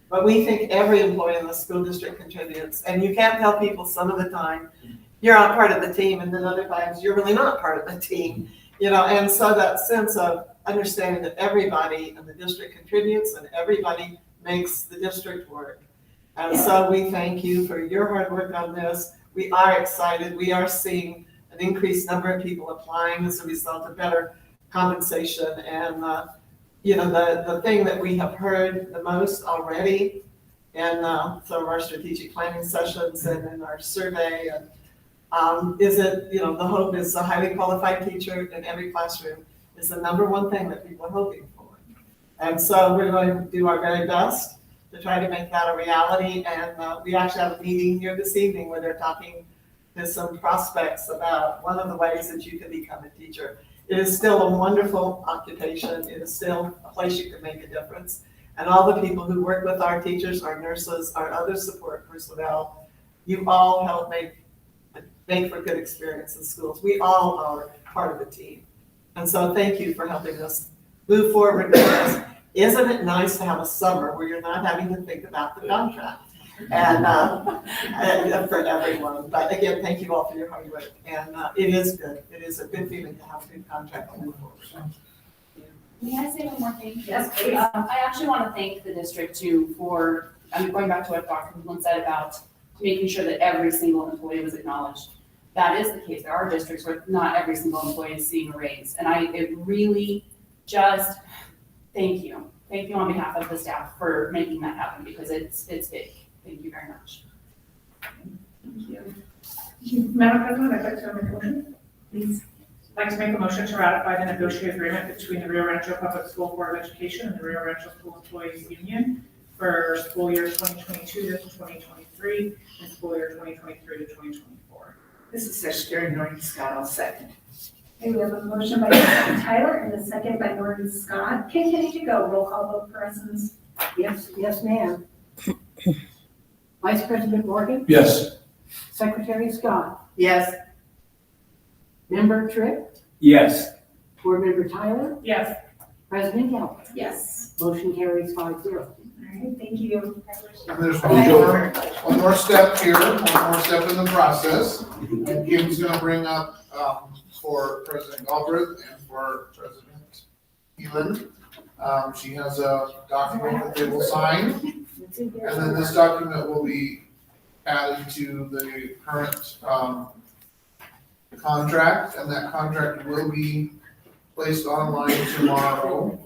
But we think every employee in the school district contributes. And you can't tell people some of the time, you're not part of the team, and then other times you're really not part of the team. And so that sense of understanding that everybody in the district contributes and everybody makes the district work. And so we thank you for your hard work on this. We are excited. We are seeing an increased number of people applying as a result of better compensation. And, the thing that we have heard the most already in some of our strategic planning sessions and in our survey is that, the hope is a highly qualified teacher in every classroom is the number one thing that people are hoping for. And so we're going to do our very best to try to make that a reality. And we actually have a meeting here this evening where they're talking to some prospects about one of the ways that you can become a teacher. It is still a wonderful occupation. It is still a place you can make a difference. And all the people who work with our teachers, our nurses, our other support personnel, you all help make for good experience in schools. We all are part of the team. And so thank you for helping us move forward with this. Isn't it nice to have a summer where you're not having to think about the contract? And for everyone. But again, thank you all for your hard work. And it is good. It is a good feeling to have a good contract to move forward. May I say one more thing? Yes, please. I actually want to thank the district too for, I'm going back to what Dr. Cleveland said about making sure that every single employee was acknowledged. That is the case. There are districts where not every single employee is seeing a raise. And it really just, thank you. Thank you on behalf of the staff for making that happen because it's big. Thank you very much. Thank you. Madam President, I'd like to make a motion, please. I'd like to make a motion to ratify the negotiated agreement between the Rio Rancho Public School Board of Education and the Rio Rancho School Employees Union for school year 2022 to 2023 and school year 2023 to 2024. This is Secretary Norton Scott, I'll second. Okay, we have a motion by Dr. Tyler and a second by Norton Scott. Continue to go. Roll call vote for us in this. Yes, ma'am. Vice President Morgan? Yes. Secretary Scott? Yes. Member Tripp? Yes. Board Member Tyler? Yes. President Gale? Yes. Motion carries 5-0. All right, thank you. And there's one more step here, one more step in the process. And Kim's gonna bring up, for President Galbraith and for President Elin. She has a document that they will sign. And then this document will be added to the current, contract, and that contract will be placed online tomorrow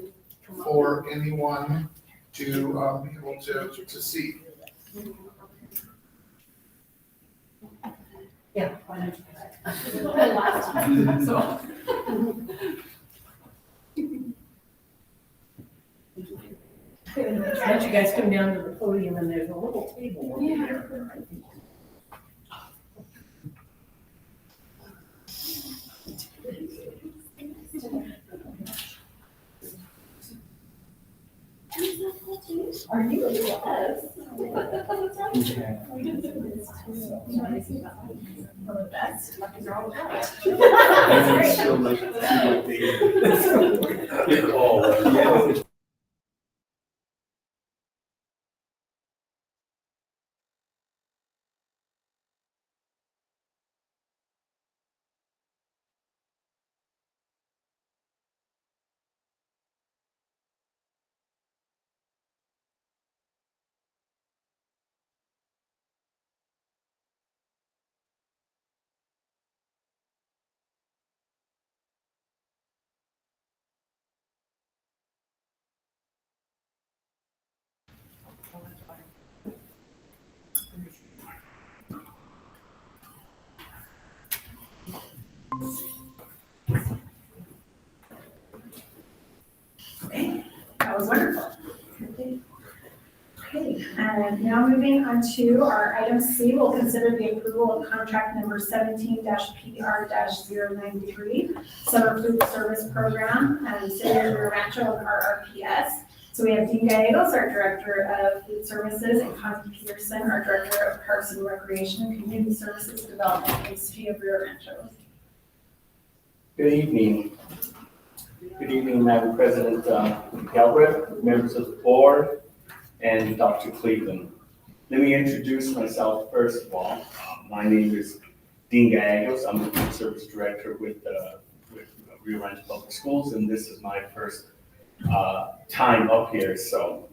for anyone to be able to see. Yeah. Last time, so. Once you guys come down to the podium and there's a little table over there. Are you a yes? Good call. Okay, and now moving on to our item C, we'll consider the approval of contract number 17-PR-093, Summer Food Service Program, City of Rancho and RRPS. So we have Dean Gallegos, our Director of Food Services, and Connie Peterson, our Director of Parks and Recreation and Community Services Development in the City of Rio Rancho. Good evening. Good evening, Madam President Galbraith, members of the board, and Dr. Cleveland. Let me introduce myself first of all. My name is Dean Gallegos. I'm the Food Service Director with Rio Rancho Public Schools, and this is my first time up here, so.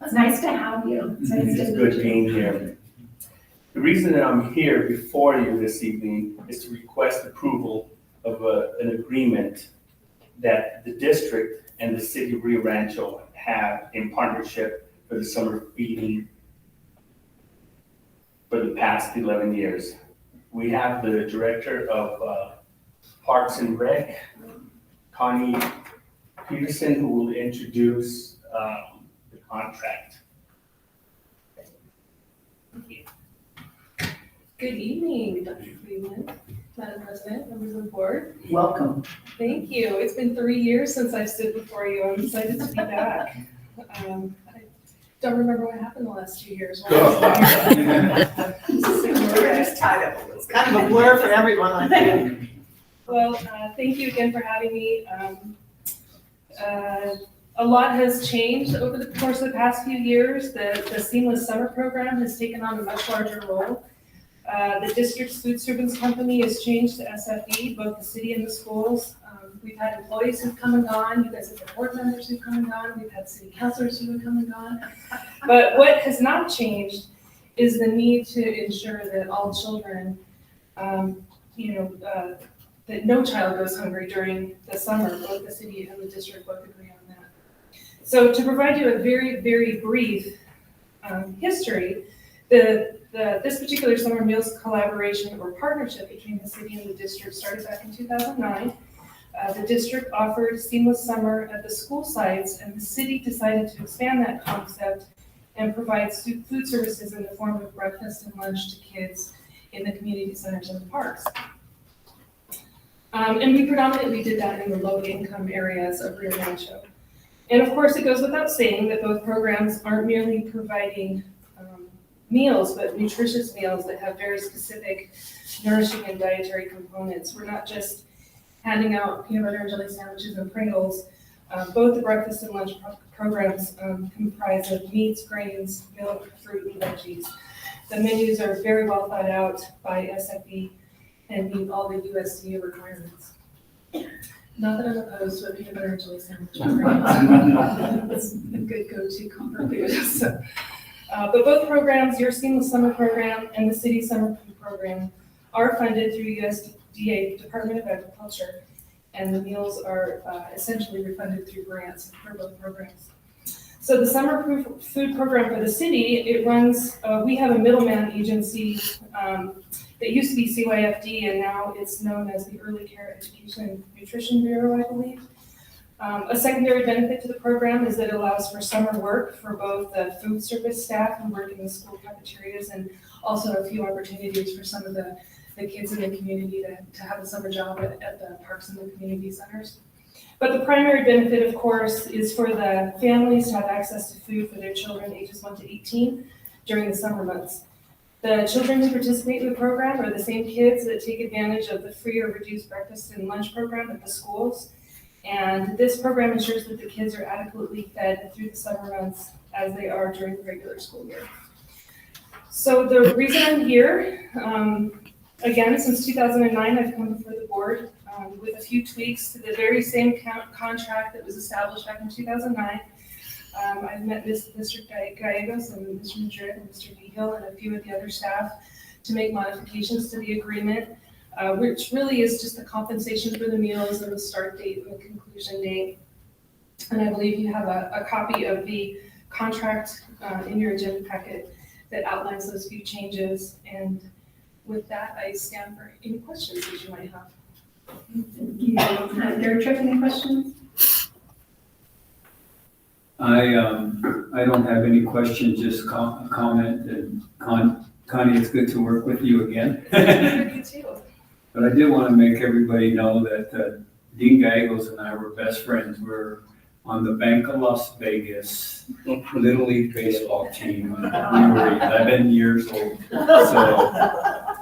It's nice to have you. It's good being here. The reason that I'm here before you this evening is to request approval of an agreement that the district and the city of Rio Rancho have in partnership for the summer feeding for the past 11 years. We have the Director of Parks and Rec, Connie Peterson, who will introduce the contract. Thank you. Good evening, Dr. Cleveland, Madam President, members of the board. Welcome. Thank you. It's been 3 years since I've stood before you. I'm excited to be back. I don't remember what happened the last 2 years. It's kind of a blur for everyone, I think. Well, thank you again for having me. A lot has changed over the course of the past few years. The Seamless Summer Program has taken on a much larger role. The district's food service company has changed to SFE, both the city and the schools. We've had employees who've come and gone. You guys have had board members who've come and gone. We've had city councilors who have come and gone. But what has not changed is the need to ensure that all children, that no child goes hungry during the summer. Both the city and the district both agree on that. So to provide you a very, very brief history, this particular summer meals collaboration or partnership between the city and the district started back in 2009. The district offered seamless summer at the school sites, and the city decided to expand that concept and provide food services in the form of breakfast and lunch to kids in the community centers and the parks. And we predominantly did that in the low-income areas of Rio Rancho. And of course, it goes without saying that both programs aren't merely providing meals, but nutritious meals that have very specific nourishing and dietary components. We're not just handing out peanut butter and jelly sandwiches and Pringles. Both the breakfast and lunch programs comprise of meats, grains, milk, fruit, and veggies. The menus are very well thought out by SFE and meet all the USDA requirements. Not that I'm opposed to a peanut butter and jelly sandwich. It's a good go-to comfort food. So, but both programs, your Seamless Summer Program and the City Summer Food Program, are funded through USDA Department of Agriculture, and the meals are essentially refunded through grants for both programs. So the Summer Food Program for the city, it runs, we have a middleman agency that used to be CYFD, and now it's known as the Early Care Education and Nutrition Bureau, I believe. A secondary benefit to the program is that it allows for summer work for both the food service staff who work in the school cafeterias, and also a few opportunities for some of the kids in the community to have a summer job at the parks and the community centers. But the primary benefit, of course, is for the families to have access to food for their children ages 1 to 18 during the summer months. The children who participate in the program are the same kids that take advantage of the free or reduced breakfast and lunch program at the schools. And this program ensures that the kids are adequately fed through the summer months as they are during the regular school year. So the reason I'm here, again, since 2009, I've come before the board with a few tweaks to the very same contract that was established back in 2009. I've met Mr. Gallegos and Mr. Madrid and Mr. Vigil and a few of the other staff to make modifications to the agreement, which really is just the compensation for the meals and the start date and the conclusion date. And I believe you have a copy of the contract in your agenda packet that outlines those few changes. And with that, I stand for any questions that you might have. Thank you. Derek, any questions? I don't have any questions, just a comment, and Connie, it's good to work with you again. You too. But I did want to make everybody know that Dean Gallegos and I were best friends. We're on the Bank of Las Vegas Little League Baseball team. We were 11 years old. So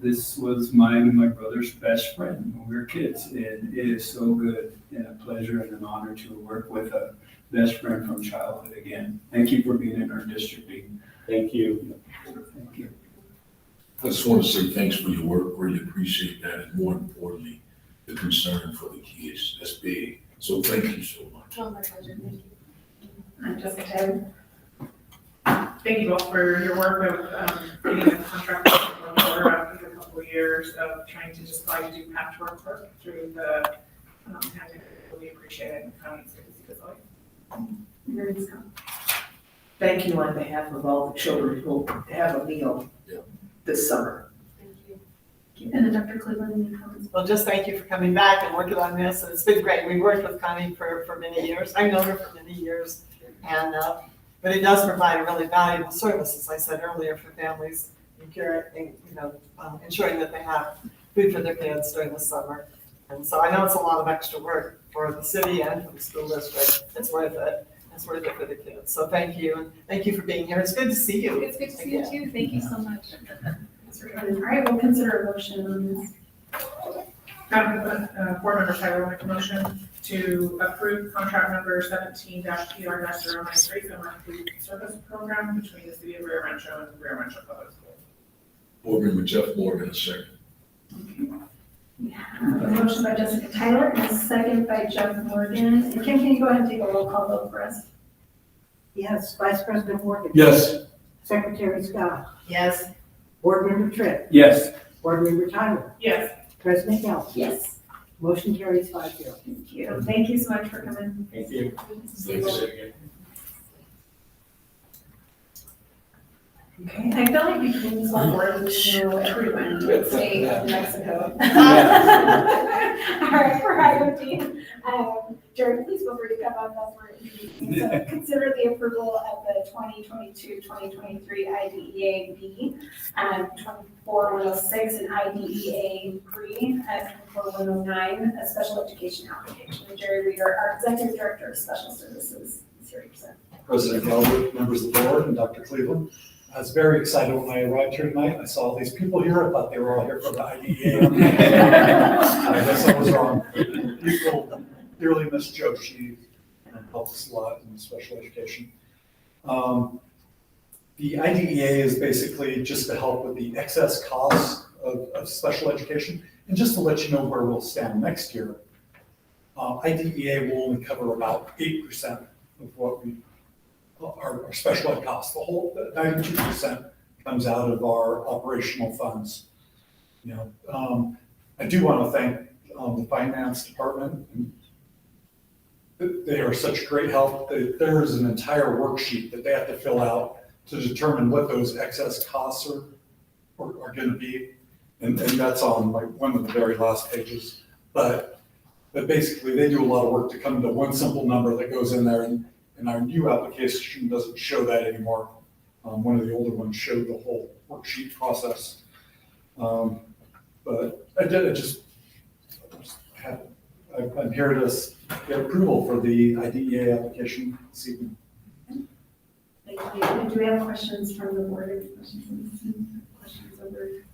this was mine and my brother's best friend when we were kids. And it is so good and a pleasure and an honor to work with a best friend from childhood again. Thank you for being in our district, Dean. Thank you. Thank you. I just want to say thanks for your work, really appreciate that, and more importantly, the concern for the kids, that's big. So thank you so much. Oh, my pleasure, thank you. I'm Jessica Taylor. Thank you both for your work of getting the contract over after a couple of years of trying to just try to do patchwork work through the pandemic. Really appreciate it, and it's good to see this life. Thank you on behalf of all the children who will have a meal this summer. And then Dr. Cleveland, any comments? Well, just thank you for coming back and working on this. It's been great. We worked with Connie for many years. I've known her for many years. And, but it does provide a really valuable service, as I said earlier, for families ensuring that they have food for their kids during the summer. And so I know it's a lot of extra work for the city and for the school district. It's worth it. It's worth it for the kids. So thank you. And thank you for being here. It's good to see you. It's good to see you too. Thank you so much. All right, we'll consider a motion on this. Board Member Tyler will make a motion to approve contract number 17-PR-093 Summer Food Service Program between the City of Rio Rancho and Rio Rancho Public Schools. Board Member Jeff Morgan, a second. A motion by Jessica Tyler and a second by Jeff Morgan. And Kim, can you go ahead and take a roll call vote for us? Yes, Vice President Morgan. Yes. Secretary Scott. Yes. Board Member Tripp. Yes. Board Member Tyler. Yes. President Gale. Yes. Motion carries 5-0. Thank you. Thank you so much for coming. Thank you. Thanks. Okay, I feel like between this whole board, we should know everyone to stay in Mexico. All right, for item D, Jared, please feel free to come up. That's where it So consider the approval of the 2022-2023 IDEA B, 24106 and IDEA 3 at 24109, a special education application. And Jerry Reeder, our Executive Director of Special Services, is here to present. President Galbraith, members of the board, and Dr. Cleveland. I was very excited when I arrived here tonight. I saw all these people here. I thought they were all here for the IDEA. I guess I was wrong. People dearly miss Joe. She helps us a lot in special education. The IDEA is basically just to help with the excess costs of special education. And just to let you know where we'll stand next year, IDEA will only cover about 8% of what our special ed costs. The whole 92% comes out of our operational funds. I do want to thank the finance department. They are such great help. There is an entire worksheet that they have to fill out to determine what those excess costs are going to be, and that's on like one of the very last pages. But basically, they do a lot of work to come to one simple number that goes in there. And our new application doesn't show that anymore. One of the older ones showed the whole worksheet process. But I'm here to get approval for the IDEA application this evening. Thank you. Do we have questions from the board? Any questions over?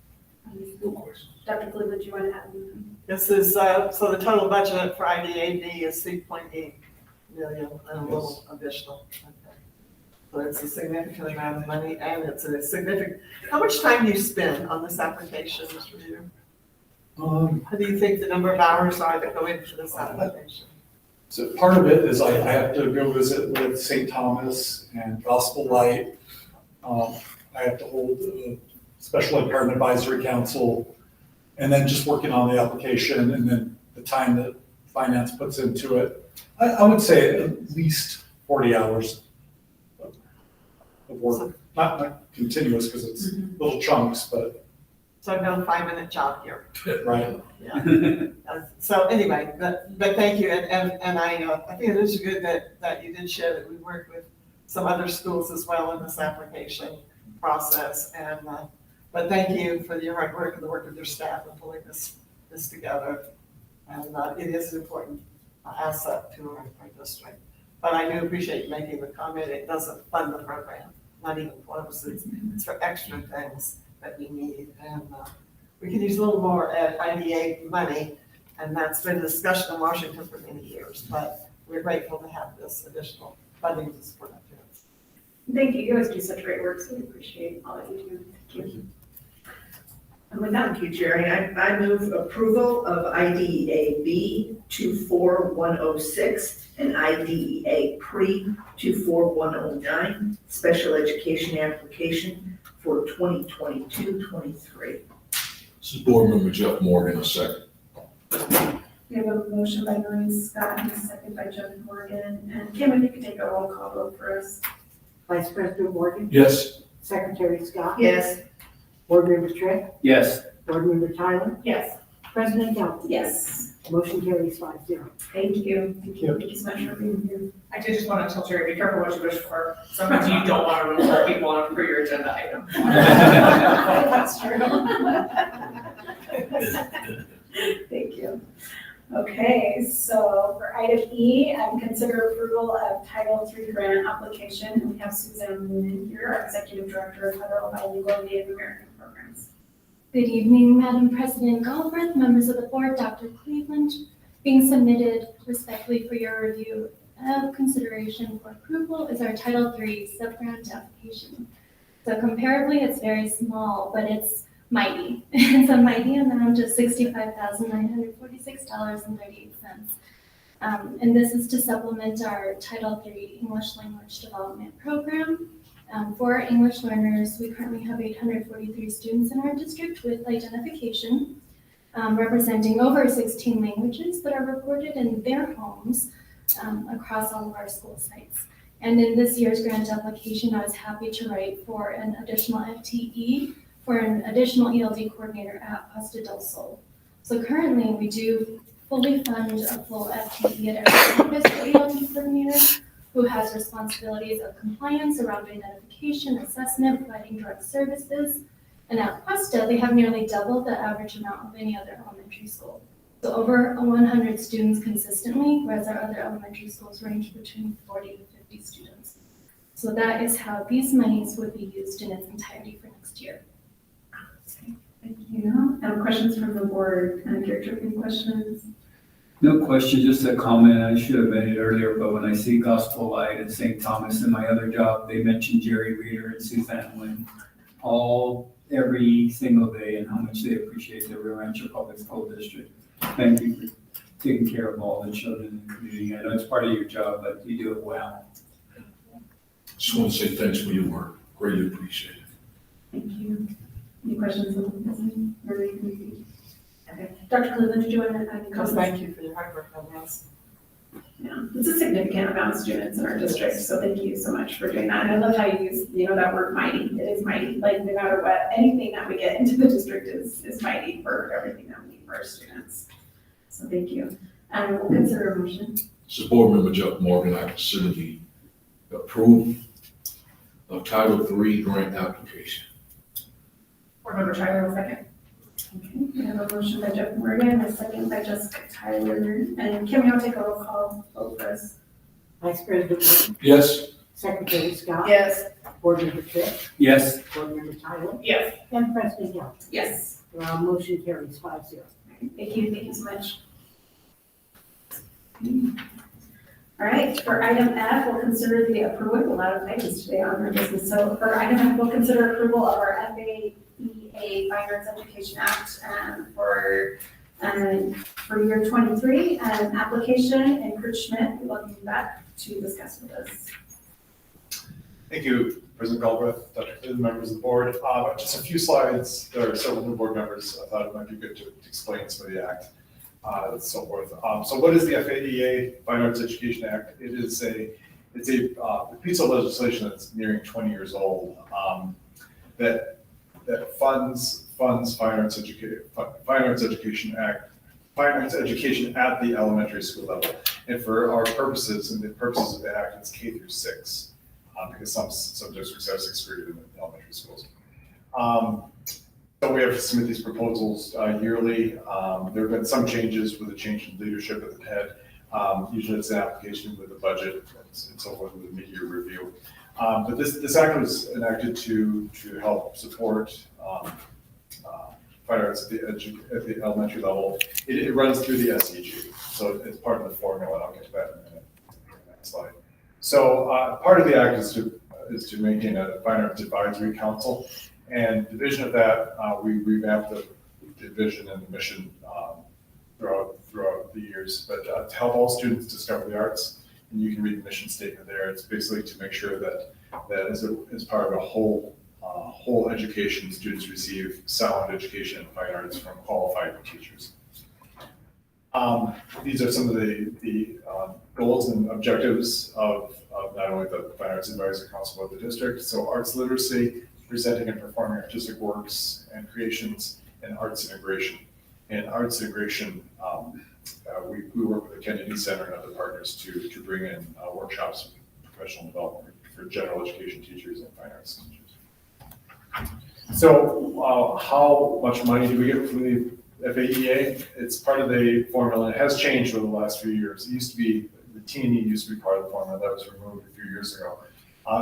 No questions. Dr. Cleveland, do you want to add anything? This is, so the total budget for IDAD is 3.8 million and a little additional. Okay. So it's a significant amount of money, and it's a significant, how much time do you spend on this application, Mr. Reader? How do you think the number of hours are that go into this application? So part of it is I have to go visit with St. Thomas and Gospel Light. I have to hold a special ed parent advisory council, and then just working on the application, and then the time that finance puts into it. I would say at least 40 hours of work, not continuous because it's little chunks, but. So I've done a 5-minute job here. Right. Yeah. So anyway, but thank you, and I think it is good that you did share that we worked with some other schools as well in this application process, and, but thank you for your hard work and the work of your staff in pulling this together. And it is an important asset to our district. But I do appreciate you making the comment, it doesn't fund the program, not even close, it's for extra things that we need, and we can use a little more IDA money, and that's been a discussion in Washington for many years, but we're grateful to have this additional funding to support our kids. Thank you. You always do such great work, so we appreciate all that you do. Thank you. And with that, thank you, Jerry. I move approval of IDEA B 24106 and IDEA pre 24109 special education application for 2022-23. This is Board Member Jeff Morgan, a second. We have a motion by Maureen Scott and a second by Jeff Morgan. And Kim, if you could take a roll call vote for us. Vice President Morgan? Yes. Secretary Scott? Yes. Board Member Trick? Yes. Board Member Tyler? Yes. President Galvin? Yes. Motion carries 5-0. Thank you. Thank you so much for being here. I did just want to tell Jerry, be careful what you wish for. Sometimes you don't want to refer people on for your agenda item. That's true. Thank you. Okay, so for item E, consider approval of Title III grant application. And we have Suzanne Moonen here, our Executive Director of Federal Bilingual and Native American Programs. Good evening, Madam President Galbraith, members of the board, Dr. Cleveland. Being submitted respectfully for your review of consideration for approval is our Title III sub-grant application. So comparably, it's very small, but it's mighty. It's a mighty amount of $65,946.38. And this is to supplement our Title III English Language Development Program. For our English learners, we currently have 843 students in our district with identification, representing over 16 languages that are reported in their homes across all of our school sites. And in this year's grant application, I was happy to write for an additional FTE for an additional ELD coordinator at Costa del Sol. So currently, we do fully fund a full FTE at every campus for ELD coordinator, who has responsibilities of compliance around identification, assessment, providing drug services. And at Cuesta, they have nearly double the average amount of any other elementary school. So over 100 students consistently, whereas our other elementary schools range between 40 to 50 students. So that is how these monies would be used in its entirety for next year. Thank you. Questions from the board? Director, any questions? No question, just a comment. I should have made it earlier, but when I see Gospel Light and St. Thomas in my other job, they mention Jerry Reeder and Suzanne Lynn every single day, and how much they appreciate the Rancho Public School District. Thank you for taking care of all the children in the community. I know it's part of your job, but you do it well. Just want to say thanks for your work. Greatly appreciate it. Thank you. Any questions on this? Okay. Dr. Cleveland, did you want to add any comments? Thank you for your hard work on this. Yeah, it's a significant amount of students in our district, so thank you so much for doing that. And I love how you use, that word mighty. It is mighty. Like no matter what, anything that we get into the district is mighty for everything that we need for our students. So thank you. And we'll consider a motion. So Board Member Jeff Morgan, I consider the approval of Title III grant application. Board Member Tyler, second. Okay, we have a motion by Jeff Morgan, a second by Jessica Tyler. And Kim, you'll take a roll call vote for us. Vice President Morgan? Yes. Secretary Scott? Yes. Board Member Trick? Yes. Board Member Tyler? Yes. And President Galvin? Yes. Motion carries 5-0. Thank you so much. All right, for item F, we'll consider the approval, a lot of items today on our business. So for item F, we'll consider approval of our FAEA Fine Arts Education Act for year 23, application, and Kurt Schmidt, we welcome you back to discuss with us. Thank you, President Galbraith, Dr. Cleveland, members of the board. Just a few slides. There are several new board members. I thought it might be good to explain some of the act and so forth. So what is the FAEA Fine Arts Education Act? It's a piece of legislation that's nearing 20 years old that funds Fine Arts Education Act fine arts education at the elementary school level. And for our purposes, and the purposes of the act, it's K through 6, because some districts have 6th grade in the elementary schools. So we have to submit these proposals yearly. There have been some changes with the change in leadership at the head. Usually it's an application with a budget and so forth with a mid-year review. But this act was enacted to help support fine arts at the elementary level. It runs through the SEG, so it's part of the formula. I'll get to that in a minute. Next slide. So part of the act is to maintain a fine arts advisory council, and the vision of that we revamped the vision and the mission throughout the years, but to help all students discover the arts. And you can read the mission statement there. It's basically to make sure that as part of a whole education, students receive sound education in fine arts from qualified teachers. These are some of the goals and objectives of not only the Fine Arts Advisory Council but the district. So arts literacy, presenting and performing artistic works and creations, and arts integration. And arts integration, we work with the Kennedy Center and other partners to bring in workshops of professional development for general education teachers and fine arts teachers. So how much money do we get from the FAEA? It's part of the formula. It has changed over the last few years. It used to be, the T&E used to be part of the formula. That was removed a few years ago.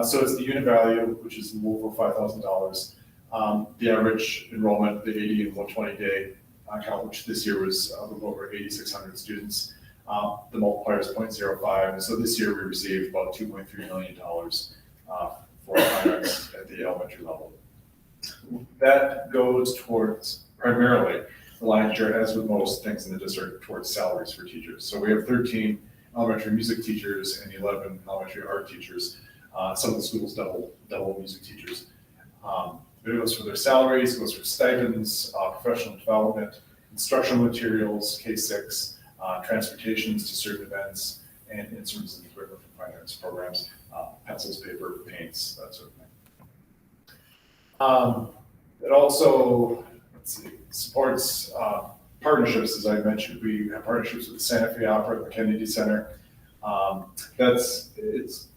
So it's the unit value, which is a little over $5,000. The average enrollment, the 80 and 120 day count, which this year was a little over 8,600 students. The multiplier is 0.05. And so this year we received about $2.3 million for fine arts at the elementary level. That goes towards primarily the lion's share, as with most things in the district, towards salaries for teachers. So we have 13 elementary music teachers and 11 elementary art teachers. Some of the schools double music teachers. It goes for their salaries, it goes for stipends, professional development, instructional materials, K-6, transportations to certain events, and instruments and equipment for fine arts programs, pencils, paper, paints, that sort of thing. It also, supports partnerships, as I mentioned. We have partnerships with the Santa Fe Opera and the Kennedy Center. It's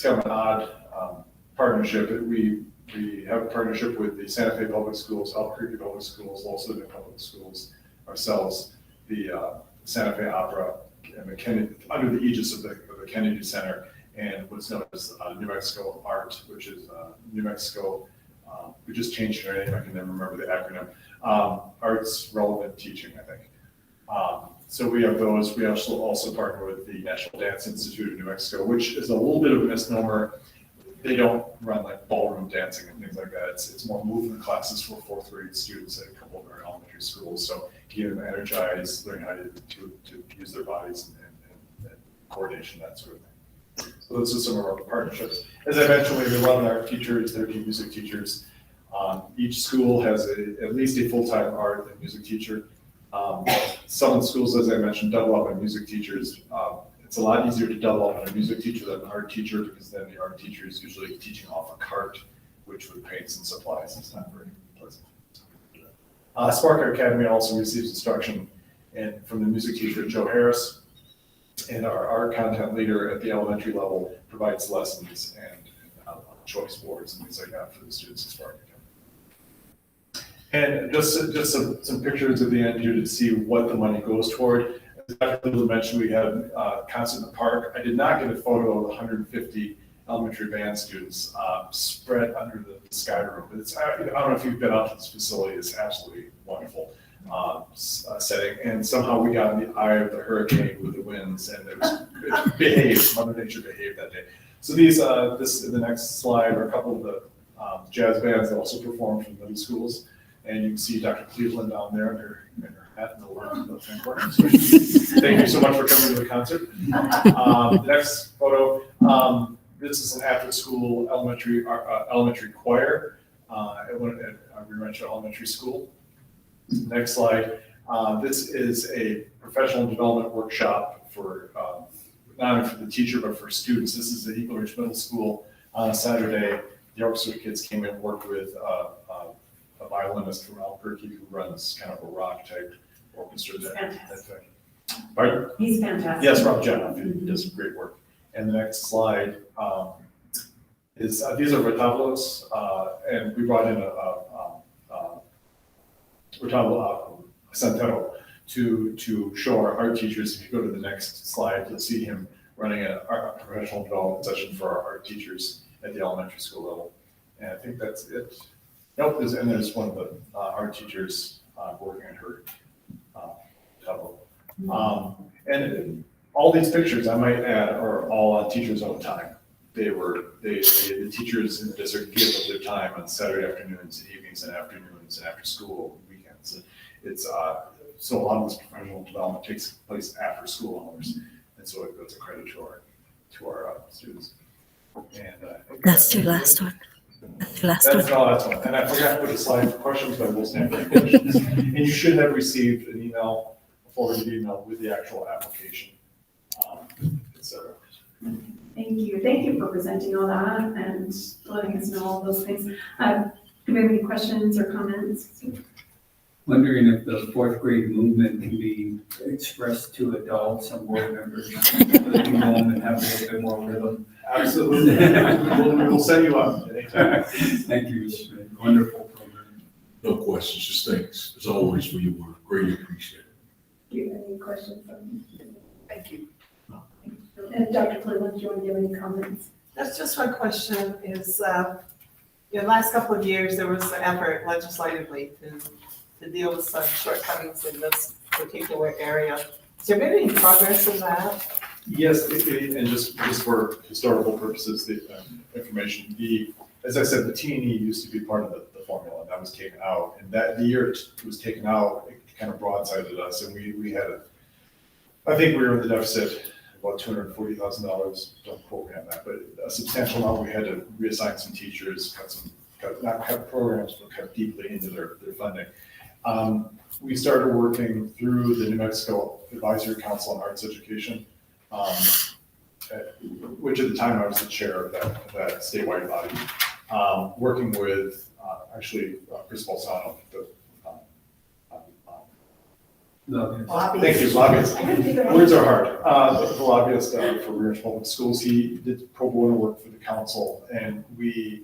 kind of an odd partnership. We have a partnership with the Santa Fe Public Schools, Albuquerque Public Schools, Los Angeles Public Schools, ourselves, the Santa Fe Opera, and the Kennedy, under the aegis of the Kennedy Center, and what's known as New Mexico Art, which is New Mexico. We just changed our name. I can never remember the acronym. Arts Relevant Teaching, I think. So we have those. We also partner with the National Dance Institute of New Mexico, which is a little bit of a misnomer. They don't run like ballroom dancing and things like that. It's more movement classes for 4th grade students at a couple of our elementary schools. So keep them energized, learn how to use their bodies and coordination, that sort of thing. So those are some of our partnerships. As I mentioned, we have 11 art teachers, 13 music teachers. Each school has at least a full-time art and music teacher. Some of the schools, as I mentioned, double up on music teachers. It's a lot easier to double up on a music teacher than an art teacher, because then the art teacher is usually teaching off a cart, which with paints and supplies is not very pleasant. Spark Art Academy also receives instruction from the music teacher, Joe Harris, and our art content leader at the elementary level provides lessons and choice boards and things like that for the students at Spark Academy. And just some pictures at the end here to see what the money goes toward. As Dr. Little mentioned, we had a concert in the park. I did not get a photo of 150 elementary band students spread under the sky room. But I don't know if you've been out to this facility. It's absolutely wonderful setting. And somehow we got in the eye of the hurricane with the winds, and it behaved. Mother Nature behaved that day. So these, in the next slide, are a couple of the jazz bands that also perform from middle schools. And you can see Dr. Cleveland down there in her hat in the left hand corner. So thank you so much for coming to the concert. The next photo, this is an after-school elementary choir at Rancho Elementary School. Next slide. This is a professional development workshop for not only for the teacher, but for students. This is at Eagle Ridge Middle School on a Saturday. The orchestra kids came in and worked with a violinist from Albuquerque who runs kind of a rock type orchestrated He's that fantastic. thing. Pardon? He's fantastic. Yes, Rob Janoff, he does great work. And the next slide is, these are retablos, and we brought in a retablo Santero to show our art teachers. If you go to the next slide, you'll see him running a professional development session for our art teachers at the elementary school level. And I think that's it. Nope, there's one of the art teachers working on her tableau. And all these pictures, I might add, are all on teachers' own time. The teachers in the district give up their time on Saturday afternoons, evenings and afternoons, and after school, weekends. It's so a lot of this professional development takes place after school hours, and so it goes a credit to our students. And That's your last one. That's your last one. That's the last one. And I forgot to put a slide for questions, but I will stand for questions. And you should have received an email, a forwarded email with the actual application, et cetera. Thank you. Thank you for presenting all that and letting us know all those things. Do we have any questions or comments? Wondering if the fourth grade movement can be expressed to adults and board members, so they can go home and have a little bit more rhythm. Absolutely. We'll set you up anytime. Thank you, Mr. Smith. Wonderful program. No questions, just thanks, as always, for your work. Greatly appreciate it. Do you have any questions? Thank you. And Dr. Cleveland, do you want to give any comments? That's just one question is, in the last couple of years, there was an effort legislatively to deal with some shortcomings in this particular area. Has there been any progress in that? Yes, and just for historical purposes, the information, as I said, the T&E used to be part of the formula, and that was taken out. And that the year it was taken out, it kind of broadsided us, and we had I think we were in the deficit about $240,000, don't quote me on that, but a substantial amount. We had to reassign some teachers, not cut programs, but cut deeply into their funding. We started working through the New Mexico Advisory Council on Arts Education, which at the time I was the chair of that statewide body, working with Chris Bolzano, Thank you, lobbyist. Words are hard. The lobbyist for Rancho Public Schools, he did pro bono work for the council, and a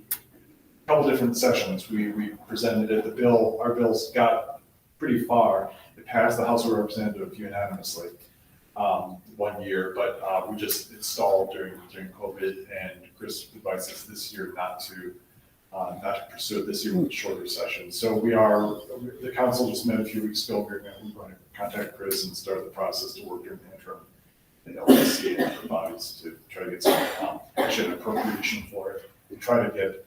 couple different sessions, we presented it. Our bills got pretty far. It passed the House of Representatives unanimously 1 year, but it stalled during COVID, and Chris advised us this year not to pursue it this year with shorter sessions. So the council just met a few weeks ago. We're going to contact Chris and start the process to work during the interim in LSC and other bodies to try to get some an appropriation for it. We try to get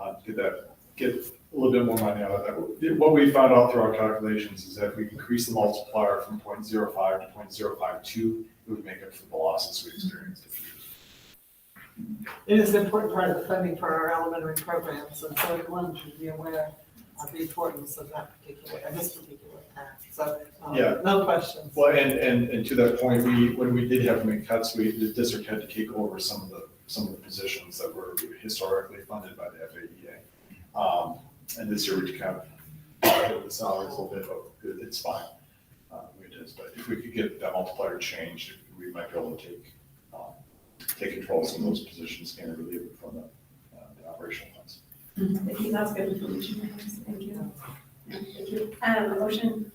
a little bit more money out of that. What we found out through our calculations is that if we increase the multiplier from 0.05 to 0.052, it would make up for the losses we experienced. It is an important part of the funding for our elementary programs, and so everyone should be aware of the importance of this particular tax. So, no questions. Well, and to that point, when we did have to make cuts, the district had to take over some of the positions that were historically funded by the FAEA. And this year we kind of the salaries a little bit, but it's fine. It is, but if we could get that multiplier changed, we might be able to take control of some of those positions and relieve it from the operational funds. Thank you, that's good information. Thank you. Thank you. A motion?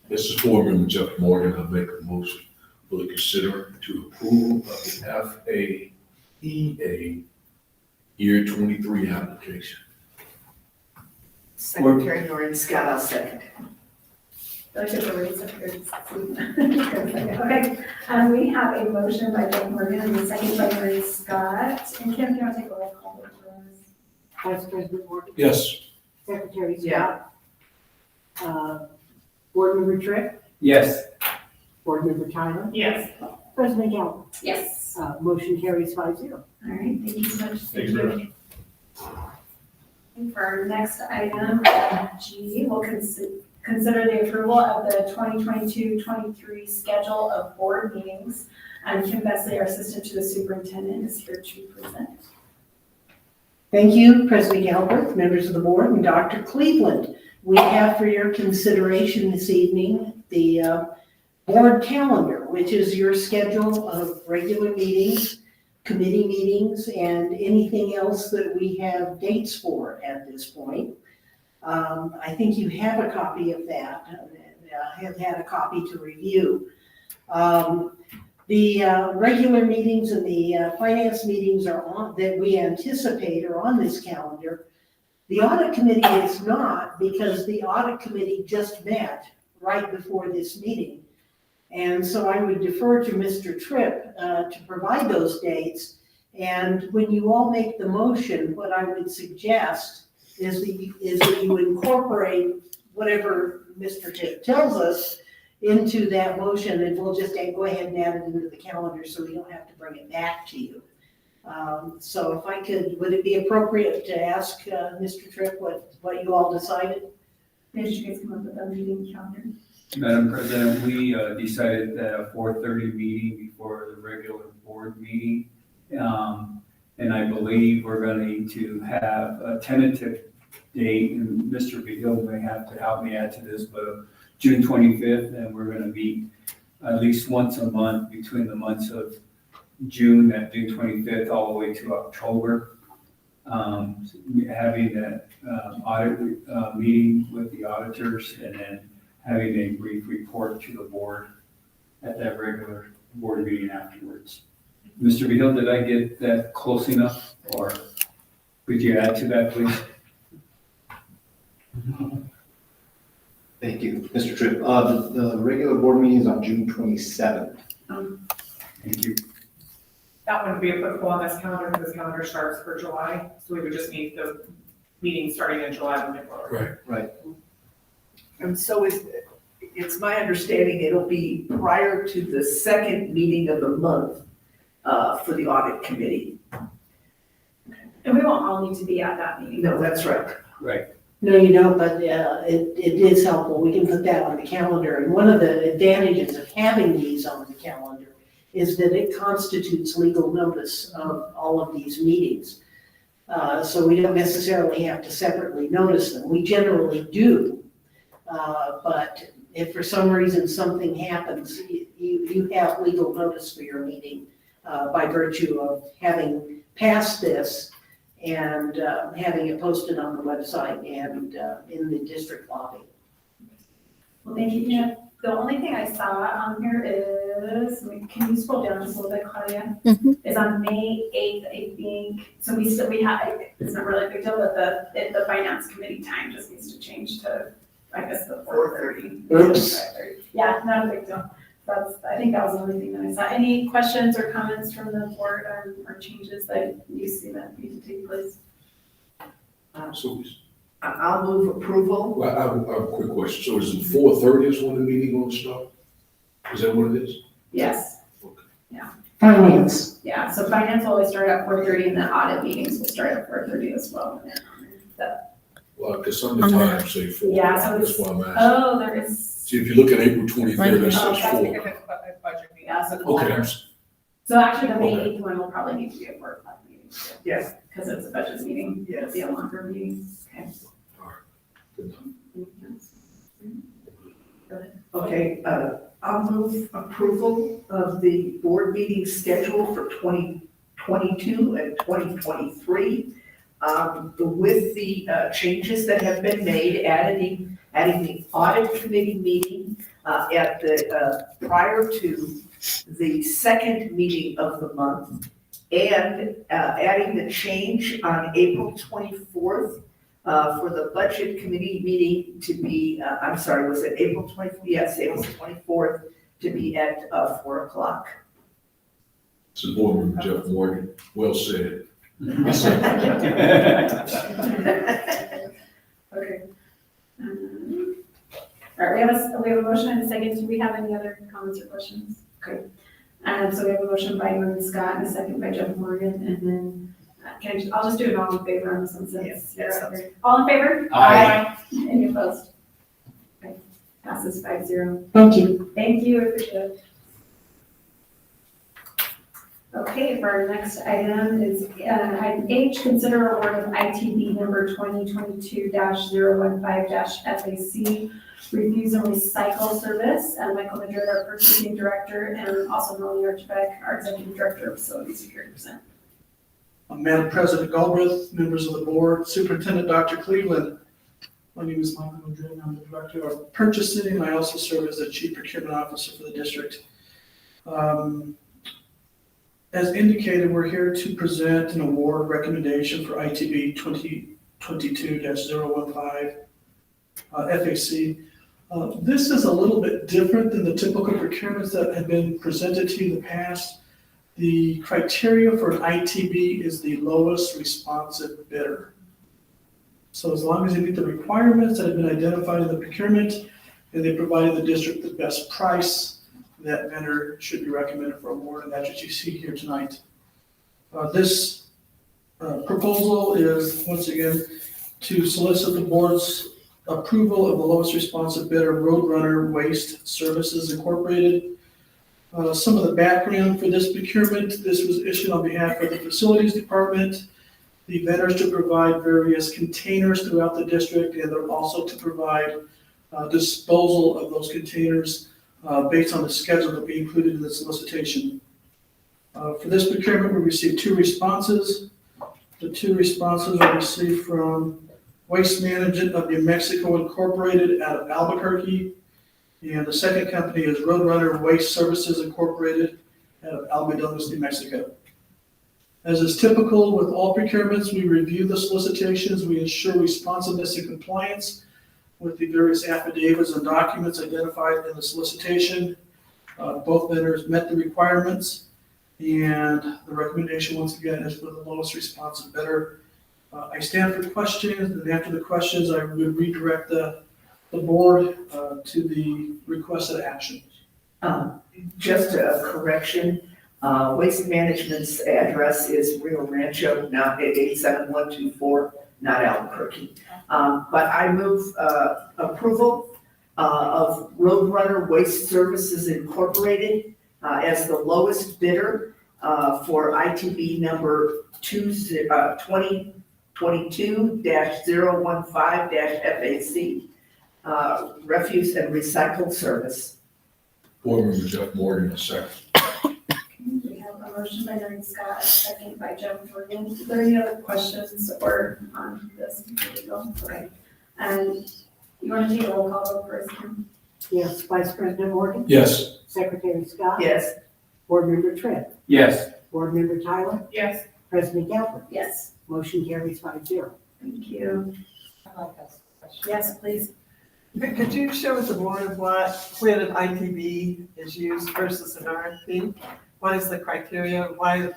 This is Board Member Jeff Morgan. I make a motion for the consider to approve of the FAEA year 23 application. Secretary Noreen Scott, I'll second. Okay, we have a motion by Jeff Morgan and a second by Noreen Scott. And Kim, do you want to take a roll call for us? Vice President Morgan? Yes. Secretary Scott? Board Member Trick? Yes. Board Member Tyler? Yes. President Gallagher? Yes. Motion carries 5-0. All right, thank you so much. Thank you very much. And for our next item, G, we'll consider the approval of the 2022-23 schedule of board meetings. And Kim Besley, our assistant to the superintendent, is here to present. Thank you, President Gallagher, members of the board, and Dr. Cleveland. We have for your consideration this evening the board calendar, which is your schedule of regular meetings, committee meetings, and anything else that we have dates for at this point. I think you have a copy of that. I have had a copy to review. The regular meetings and the finance meetings are on, that we anticipate are on this calendar. The audit committee is not, because the audit committee just met right before this meeting. And so I would defer to Mr. Tripp to provide those dates. And when you all make the motion, what I would suggest is that you incorporate whatever Mr. Tripp tells us into that motion, and we'll just go ahead and add it into the calendar so we don't have to bring it back to you. So if I could, would it be appropriate to ask Mr. Tripp what you all decided? Did you guys come up with a meeting calendar? Madam President, we decided that a 4:30 meeting before the regular board meeting. And I believe we're going to have a tentative date, and Mr. Behill may have to help me add to this, but June 25th, and we're going to meet at least once a month between the months of June, at June 25th, all the way to October. Having that audit meeting with the auditors, and then having a brief report to the board at that regular board meeting afterwards. Mr. Behill, did I get that close enough, or could you add to that, please? Thank you, Mr. Tripp. The regular board meeting is on June 27th. Thank you. That wouldn't be applicable on this calendar because this calendar starts for July, so we would just need the meeting starting in July moving forward. Right. And so it's my understanding it'll be prior to the second meeting of the month for the audit committee. And we won't all need to be at that meeting. No, that's right. Right. No, you don't, but it is helpful. We can put that on the calendar. And one of the advantages of having these on the calendar is that it constitutes legal notice of all of these meetings. So we don't necessarily have to separately notice them. We generally do. But if for some reason something happens, you have legal notice for your meeting by virtue of having passed this and having it posted on the website and in the district lobby. Well, thank you, Tina. The only thing I saw on here is, can you scroll down just a little bit, Claudia? Is on May 8th, I think. So we have, it's not really a big deal, but the finance committee time just needs to change to, I guess, the 4:30. Oops. Yeah, not a big deal. I think that was the only thing that I saw. Any questions or comments from the board or changes that you see that need to take place? So, I'll move approval. well, I have a quick question. So is it 4:30 is when the meeting gonna start? Is that what it is? Yes. Okay. Finance. Yeah, so finance will always start at 4:30 and the audit meetings will start at 4:30 as well. Well, because some of the times say 4. Yeah, so That's why I'm asking. Oh, there is. See, if you look at April 23rd, it says 4. Budget meeting. Yeah, so. Okay, So actually, the May Okay. 8th one will probably need to be a 4 o'clock meeting. Yes. Because it's a budget meeting. Yes. It'll be a longer meeting. Okay. good enough. Okay, I'll move approval of the board meeting schedule for 2022 and 2023. With the changes that have been made, adding the audit committee meeting at the, prior to the second meeting of the month, and adding the change on April 24th for the budget committee meeting to be, I'm sorry, was it April 24th? Yes, April 24th to be at 4 o'clock. So board member Jeff Morgan, well said. Okay. All right, we have a motion and a second. Do we have any other comments or questions? Okay. So we have a motion by Norman Scott and a second by Jeff Morgan, and then I'll just do it all in favor on this one since you're up here. All in favor? Aye. Any opposed? Okay. Passes 5-0. Thank you. Thank you, I appreciate it. Okay, for our next item is item H, consider award of ITB number 2022-015-FAC Refuse and Recycle Service, and Michael Madrid, our Purchasing Director, and also Melanie Archbeck, our Executive Director of Facility Security Percent. Madam President Galbraith, members of the board, Superintendent Dr. Cleveland. My name is Michael Madrid. I'm the Director of Purchasing, and I also serve as the Chief Procurement Officer for the district. As indicated, we're here to present an award recommendation for ITB 2022-015 FAC. This is a little bit different than the typical procurements that have been presented to you in the past. The criteria for an ITB is the lowest responsive bidder. So as long as they meet the requirements that have been identified in the procurement and they provided the district the best price, that vendor should be recommended for award, and that's what you see here tonight. This proposal is, once again, to solicit the board's approval of the lowest responsive bidder, Roadrunner Waste Services Incorporated. Some of the background for this procurement: this was issued on behalf of the Facilities Department, the vendors to provide various containers throughout the district, and they're also to provide disposal of those containers based on the schedule that we included in the solicitation. For this procurement, we received 2 responses. The 2 responses were received from Waste Management of New Mexico Incorporated out of Albuquerque, and the second company is Roadrunner Waste Services Incorporated out of Alma Douglas, New Mexico. As is typical with all procurements, we review the solicitations, we ensure responsiveness and compliance with the various affidavits and documents identified in the solicitation. Both vendors met the requirements, and the recommendation, once again, is for the lowest responsive bidder. I stand for questions, and after the questions, I would redirect the board to the requested action. Just a correction, Waste Management's address is Rio Rancho, not 87124, not Albuquerque. But I move approval of Roadrunner Waste Services Incorporated as the lowest bidder for ITB number 2022-015-FAC, Refuse and Recycle Service. Board Member Jeff Morgan, a second. We have a motion by Noreen Scott, a second by Jeff Morgan. Is there any other questions or on this? Here we go. Okay. And you want to take a roll call vote first? Yes, Vice President Morgan? Yes. Secretary Scott? Yes. Board Member Tripp? Yes. Board Member Tyler? Yes. President Galbraith? Yes. Motion carries 5-0. Thank you. Yes, please. Could you share with the board when an ITB is used versus an RFP? What is the criteria?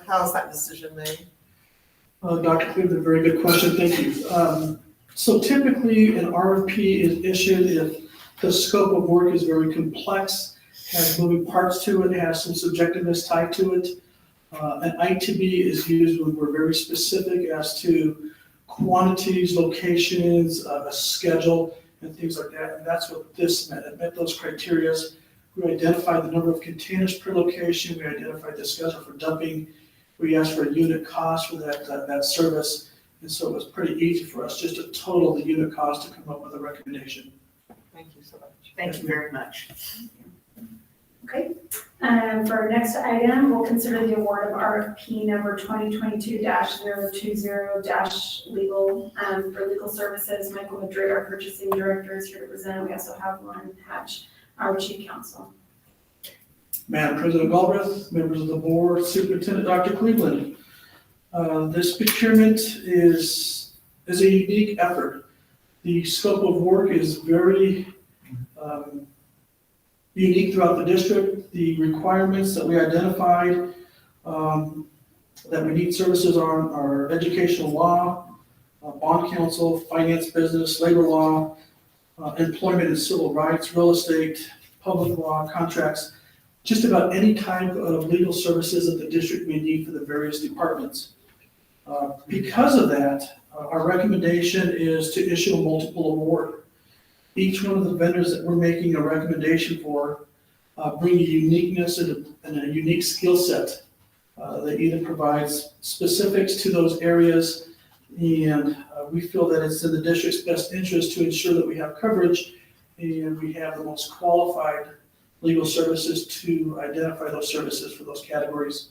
How is that decision made? Dr. Cleveland, very good question, thank you. So typically, an RFP is issued if the scope of work is very complex, has moving parts to it, has some subjectiveness tied to it. An ITB is used when we're very specific as to quantities, locations, a schedule, and things like that. And that's what this meant. It met those criteria. We identified the number of containers per location. We identified the schedule for dumping. We asked for a unit cost for that service. And so it was pretty easy for us just to total the unit cost to come up with a recommendation. Thank you so much. Thank you very much. Okay, for our next item, we'll consider the award of RFP number 2022-020- for legal services. Michael Madrid, our purchasing director, is here to present. We also have Lauren Hatch, our chief counsel. Madam President Galbraith, members of the board, Superintendent Dr. Cleveland. This procurement is a unique effort. The scope of work is very unique throughout the district. The requirements that we identified that we need services on are educational law, bond counsel, finance, business, labor law, employment and civil rights, real estate, public law, contracts, just about any type of legal services that the district may need for the various departments. Because of that, our recommendation is to issue a multiple award. Each one of the vendors that we're making a recommendation for bring a uniqueness and a unique skill set that either provides specifics to those areas, and we feel that it's in the district's best interest to ensure that we have coverage and we have the most qualified legal services to identify those services for those categories.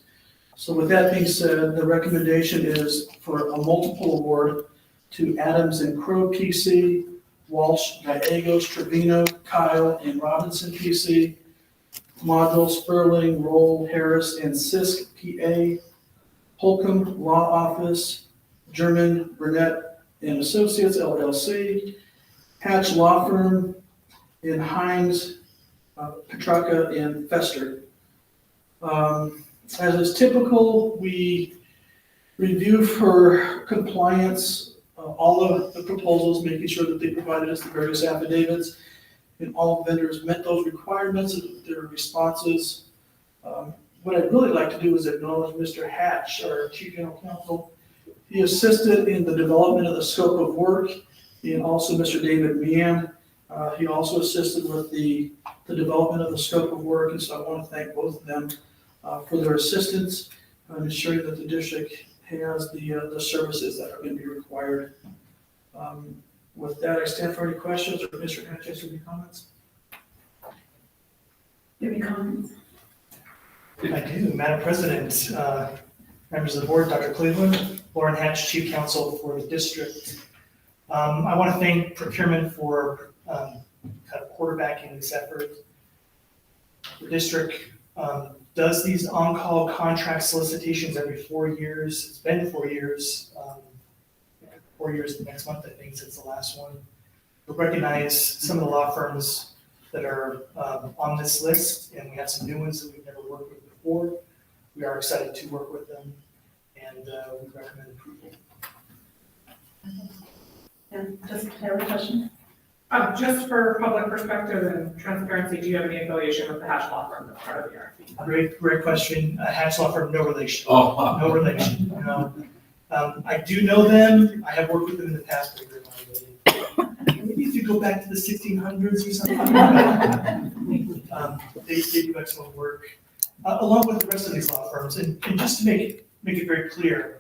So with that being said, the recommendation is for a multiple award to Adams and Crow PC, Walsh, Gallegos, Trevino, Kyle, and Robinson PC, Module, Sperling, Roll, Harris, and Sisk PA, Holcomb Law Office, German, Burnett and Associates LLC, Hatch Law Firm, and Hines, Petrarca, and Fester. As is typical, we review for compliance all of the proposals, making sure that they provided us the various affidavits, and all vendors met those requirements and their responses. What I'd really like to do is acknowledge Mr. Hatch, our Chief General Counsel. He assisted in the development of the scope of work, and also Mr. David Meehan. He also assisted with the development of the scope of work, and so I want to thank both of them for their assistance in ensuring that the district has the services that are going to be required. With that, I stand for any questions, or Mr. Hatch has any comments? Any comments? I do, Madam President, members of the board, Dr. Cleveland, Lauren Hatch, Chief Counsel for the district. I want to thank procurement for kind of quarterbacking this effort. The district does these on-call contract solicitations every 4 years. It's been 4 years. 4 years next month, I think, since the last one. We recognize some of the law firms that are on this list, and we have some new ones that we've never worked with before. We are excited to work with them, and we recommend approval. And just have a question? Just for public perspective and transparency, do you have any affiliation with the Hatch Law Firm that's part of the RFP? Great question. Hatch Law Firm, no relation. Oh, wow. No relation, no. I do know them. I have worked with them in the past, but they're not related. Maybe if you go back to the 1600s or something. They do excellent work, along with the rest of these law firms. And just to make it very clear,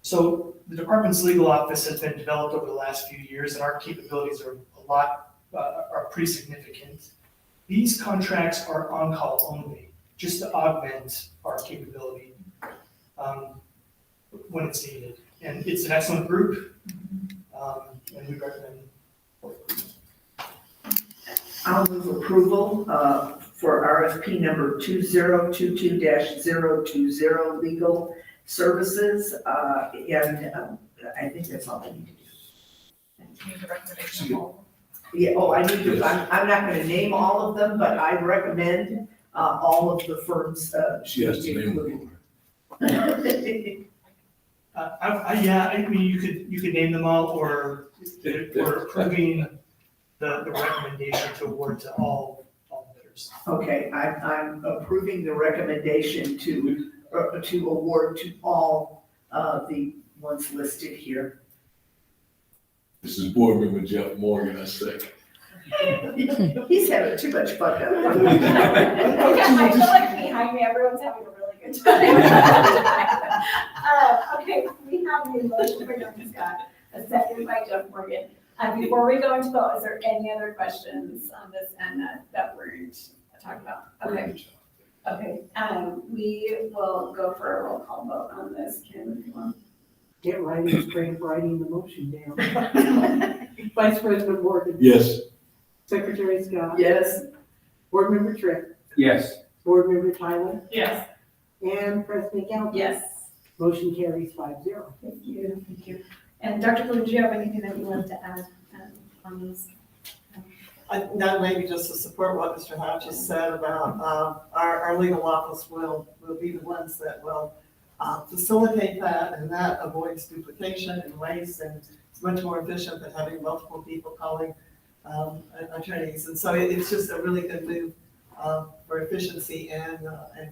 so the department's legal office has been developed over the last few years, and our capabilities are are pretty significant. These contracts are on-call only, just to augment our capability when it's needed. And it's an excellent group, and we recommend. I'll move approval for RFP number 2022-020 legal services, and I think that's all I need to do. Need the recommendation. Yeah, oh, I need to, I'm not gonna name all of them, but I recommend all of the firms. She has to name them. I mean, you could name them all, or we're approving the recommendation to award to all bidders. Okay, I'm approving the recommendation to award to all the ones listed here. This is Board Member Jeff Morgan, I second. He's having too much fun. I feel like behind me, everyone's having a really good time. Okay, we have the motion for Dr. Scott, a second by Jeff Morgan. Before we go into vote, is there any other questions on this and that weren't talked about? Okay. Okay, we will go for a roll call vote on this. Kim, if you want. Get writing, straight writing the motion down. Vice President Morgan. Yes. Secretary Scott. Yes. Board Member Trick. Yes. Board Member Tyler. Yes. And President Galbraith. Yes. Motion carries 5-0. Thank you, thank you. And Dr. Blue, do you have anything that you want to add on this? No, maybe just to support what Mr. Hatch has said about our legal office will be the ones that will facilitate that, and that avoids duplication and waste, and it's much more efficient than having multiple people calling attorneys. And so it's just a really good move for efficiency and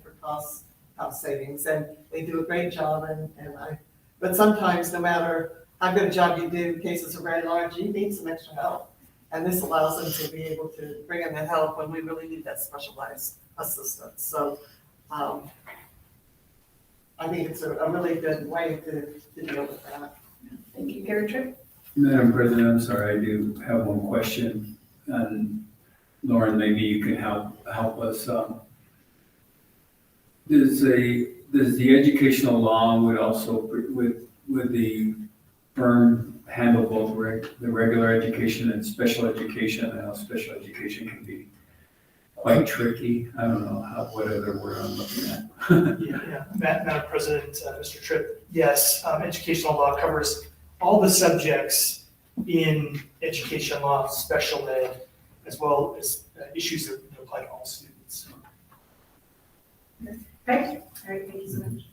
for cost savings. And they do a great job, but sometimes no matter how good a job you do, cases are very large, you need some extra help. And this allows them to be able to bring in the help when we really need that specialized assistance. So I think it's a really good way to deal with that. Thank you, Gary Tripp. Madam President, I'm sorry, I do have one question. and Lauren, maybe you can help us. Does the educational law would also, with the firm handle both the regular education and special education? I know special education can be quite tricky. I don't know what other word I'm looking at. Yeah, Madam President, Mr. Tripp, yes, educational law covers all the subjects in education law, special ed, as well as issues that apply to all students. Okay, all right, thank you so much.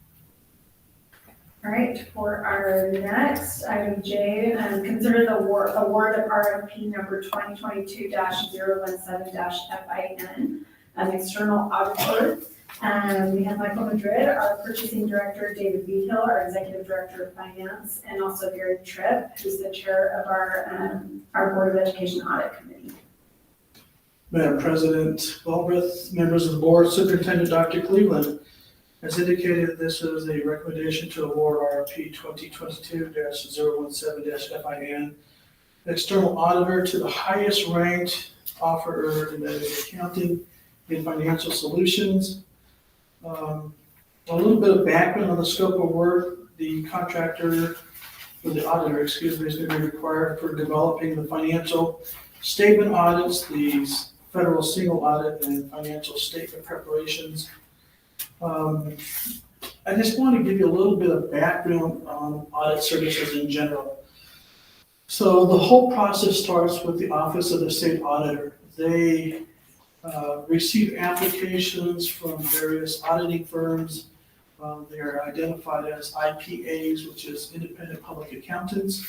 All right, for our next item J, consider the award of RFP number 2022-017-FIN, an external auditor. We have Michael Madrid, our purchasing director, David Behill, our executive director of finance, and also Gary Tripp, who's the chair of our Board of Education Audit Committee. Madam President Galbraith, members of the board, Superintendent Dr. Cleveland has indicated this is a recommendation to award RFP 2022-017-FIN, external auditor to the highest ranked offerer in that is accounting and financial solutions. A little bit of background on the scope of work. The contractor, or the auditor, excuse me, is going to be required for developing the financial statement audits, the federal single audit, and financial statement preparations. I just want to give you a little bit of background on audit services in general. So the whole process starts with the Office of the State Auditor. They receive applications from various auditing firms. They are identified as IPAs, which is Independent Public Accountants.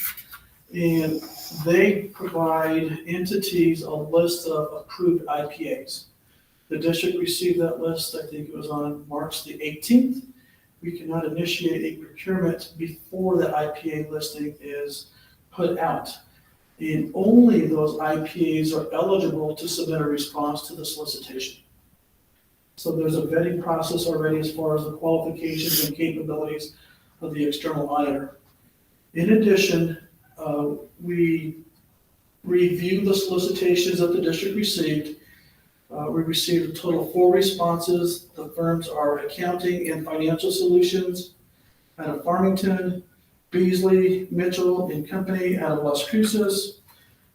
And they provide entities a list of approved IPAs. The district received that list, I think it was on March the 18th. We cannot initiate a procurement before the IPA listing is put out. And only those IPAs are eligible to submit a response to the solicitation. So there's a vetting process already as far as the qualifications and capabilities of the external auditor. In addition, we review the solicitations that the district received. We received a total of 4 responses. The firms are Accounting and Financial Solutions out of Farmington, Beasley, Mitchell and Company out of Las Cruces,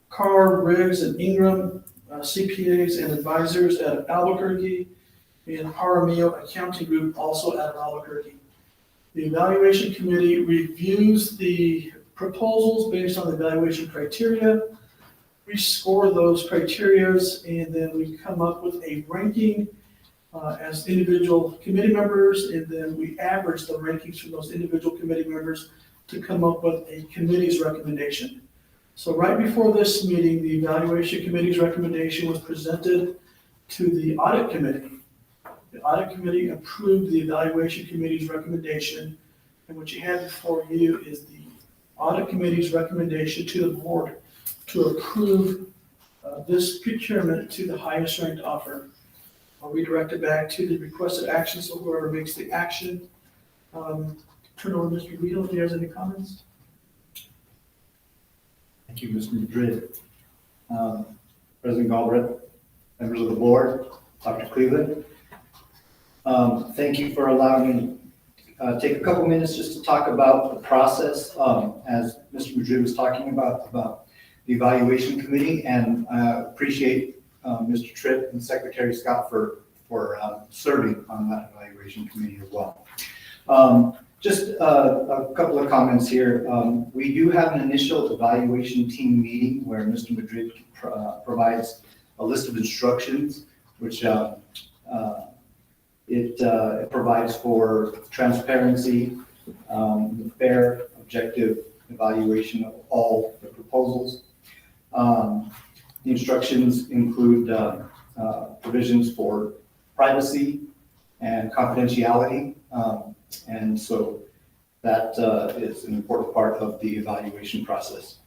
Carr, Riggs and Ingram, CPAs and Advisors out of Albuquerque, and Jaramillo Accounting Group also out of Albuquerque. The evaluation committee reviews the proposals based on the evaluation criteria. We score those criterias and then we come up with a ranking as individual committee members, and then we average the rankings from those individual committee members to come up with a committee's recommendation. So right before this meeting, the evaluation committee's recommendation was presented to the audit committee. The audit committee approved the evaluation committee's recommendation, and what you have before you is the audit committee's recommendation to the board to approve this procurement to the highest ranked offer. I'll redirect it back to the requested action, so whoever makes the action. Turn over to Mr. Weedle if he has any comments. Thank you, Mr. Madrid. President Galbraith, members of the board, Dr. Cleveland. Thank you for allowing me to take a couple minutes just to talk about the process, as Mr. Madrid was talking about the evaluation committee, and appreciate Mr. Tripp and Secretary Scott for serving on that evaluation committee as well. Just a couple of comments here. We do have an initial evaluation team meeting where Mr. Madrid provides a list of instructions, which it provides for transparency, fair, objective evaluation of all the proposals. The instructions include provisions for privacy and confidentiality, and so that is an important part of the evaluation process.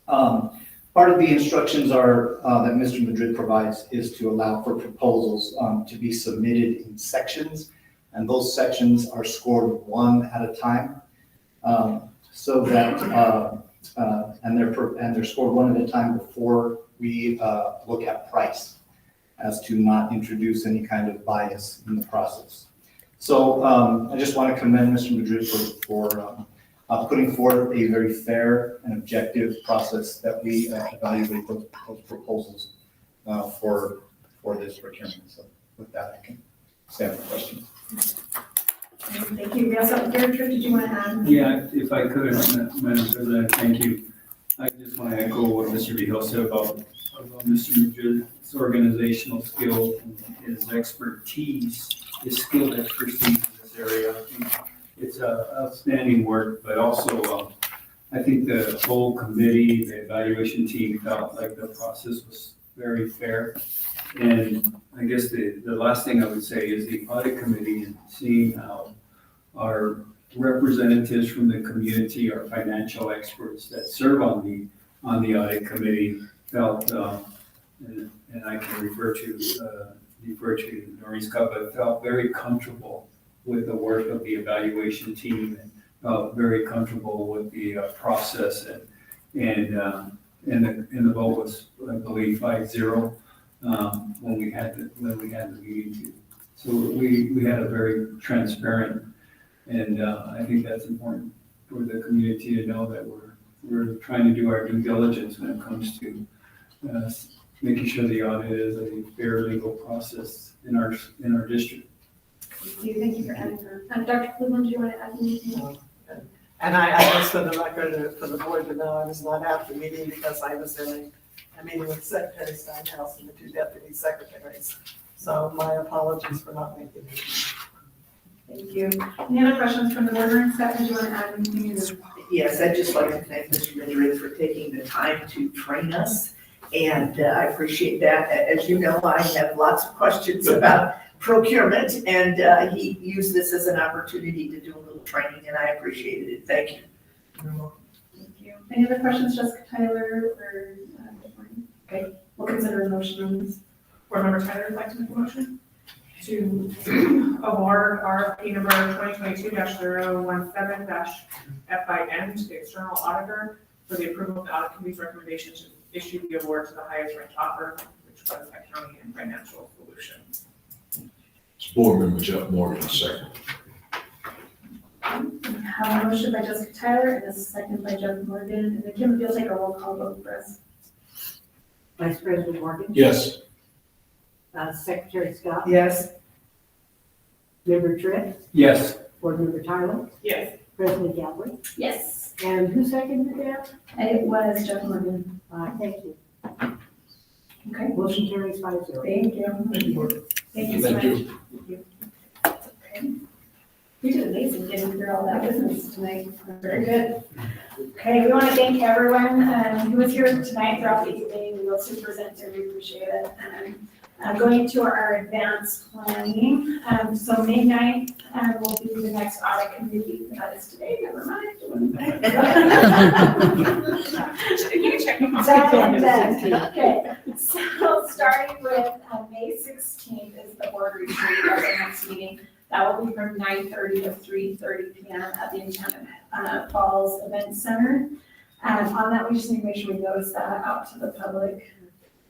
Part of the instructions are that Mr. Madrid provides is to allow for proposals to be submitted in sections, and those sections are scored 1 at a time, so that and they're scored 1 at a time before we look at price as to not introduce any kind of bias in the process. So I just want to commend Mr. Madrid for putting forth a very fair and objective process that we evaluate those proposals for this procurement. So with that, I can stand for questions. Thank you. We also, Richard, did you want to add? Yeah, if I could, Madam President, thank you. I just want to echo what Mr. Vigil said about Mr. Madrid's organizational skills and his expertise, his skilled expertise in this area. I think it's outstanding work, but also I think the whole committee, the evaluation team felt like the process was very fair. And I guess the last thing I would say is the audit committee and seeing how our representatives from the community, our financial experts that serve on the audit committee felt, and I can defer to Noreen Scott, but felt very comfortable with the work of the evaluation team and felt very comfortable with the process and the vote was, I believe, 5-0 when we had the meeting too. So we had a very transparent, and I think that's important for the community to know that we're trying to do our due diligence when it comes to making sure the audit is a fair legal process in our district. Thank you for adding that. Dr. Cleveland, do you want to add anything? And I just for the record, for the board to know, I was not at the meeting because I was in a meeting with Secretary Steinhaus and the 2 deputy secretaries. So my apologies for not making it. Thank you. Any other questions from the board room? Scott, did you want to add anything? Yes, I'd just like to thank Mr. Madrid for taking the time to train us, and I appreciate that. As you know, I have lots of questions about procurement, and he used this as an opportunity to do a little training, and I appreciated it. Thank you. Thank you. Any other questions, Jessica, Tyler, or okay, we'll consider a motion on this. Board Member Tyler would like to make a motion to award RFP number 2022-017-FIN to the external auditor for the approval of the audit committee's recommendation to issue the award to the highest ranked offer, which was Accounting and Financial Solutions. Board Member Jeff Morgan, second. We have a motion by Jessica Tyler and a second by Jeff Morgan. And then Kim, if you'll take a roll call vote for us. Vice President Morgan? Yes. Secretary Scott? Yes. Member Tripp? Yes. Board Member Tyler? Yes. President Galbraith? Yes. And who seconded that? It was Jeff Morgan. Thank you. Okay. Motion carries 5-0. Thank you. Thank you so much. Thank you. Okay. You did amazing getting through all that business tonight. Very good. Okay, we want to thank everyone who was here tonight throughout the evening. We also presented, we appreciate it. Going to our advanced planning. So May 9th will be the next audit committee. That is today, never mind. You check them out. Okay, so starting with May 16th is the board retreat, that's our next meeting. That will be from 9:30 to 3:30 p.m. at the Enchanted Falls Event Center. On that, we just need to make sure we notice that out to the public.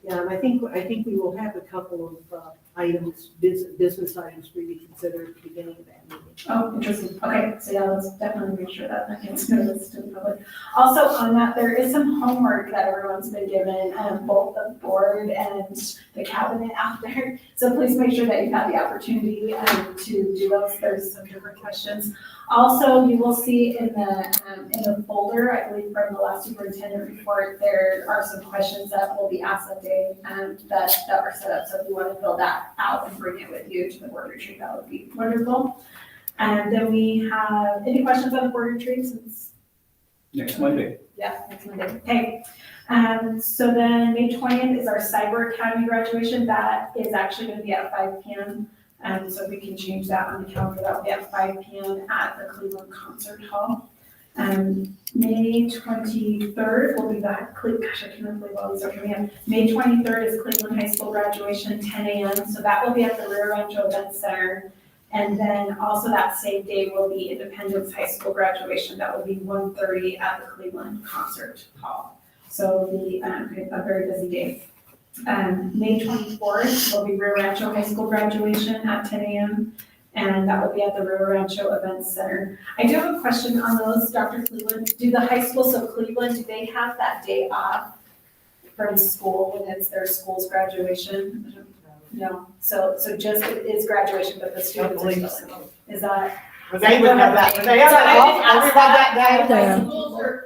Yeah, and I think we will have a couple of items, business items for you to consider at the beginning of that meeting. Oh, interesting. Okay, so yeah, let's definitely make sure that gets noticed to the public. Also on that, there is some homework that everyone's been given, both the board and the cabinet out there. So please make sure that you've had the opportunity to do those. There's some different questions. Also, you will see in the folder, I believe from the last superintendent report, there are some questions that will be asked that day that are set up. So if you want to fill that out and bring it with you to the board retreat, that would be wonderful. And then we have, any questions on the board retreat since? Next Monday. Yeah, next Monday. Okay. So then May 20th is our Cyber Academy graduation. That is actually going to be at 5 p.m. So we can change that on the calendar. That will be at 5 p.m. at the Cleveland Concert Hall. May 23rd will be that, gosh, I can't believe all these are coming in. May 23rd is Cleveland High School graduation, 10 a.m. So that will be at the Rancho Event Center. And then also that same day will be Independence High School graduation. That will be 1:30 at the Cleveland Concert Hall. So it'll be a very busy day. May 24th will be Rio Rancho High School graduation at 10 a.m. And that will be at the Rio Rancho Events Center. I do have a question on those, Dr. Cleveland. Do the high school, so Cleveland, do they have that day off from school when it's their school's graduation? No, so just it is graduation, but the students are still, is that? They would have that, they have that off, that day.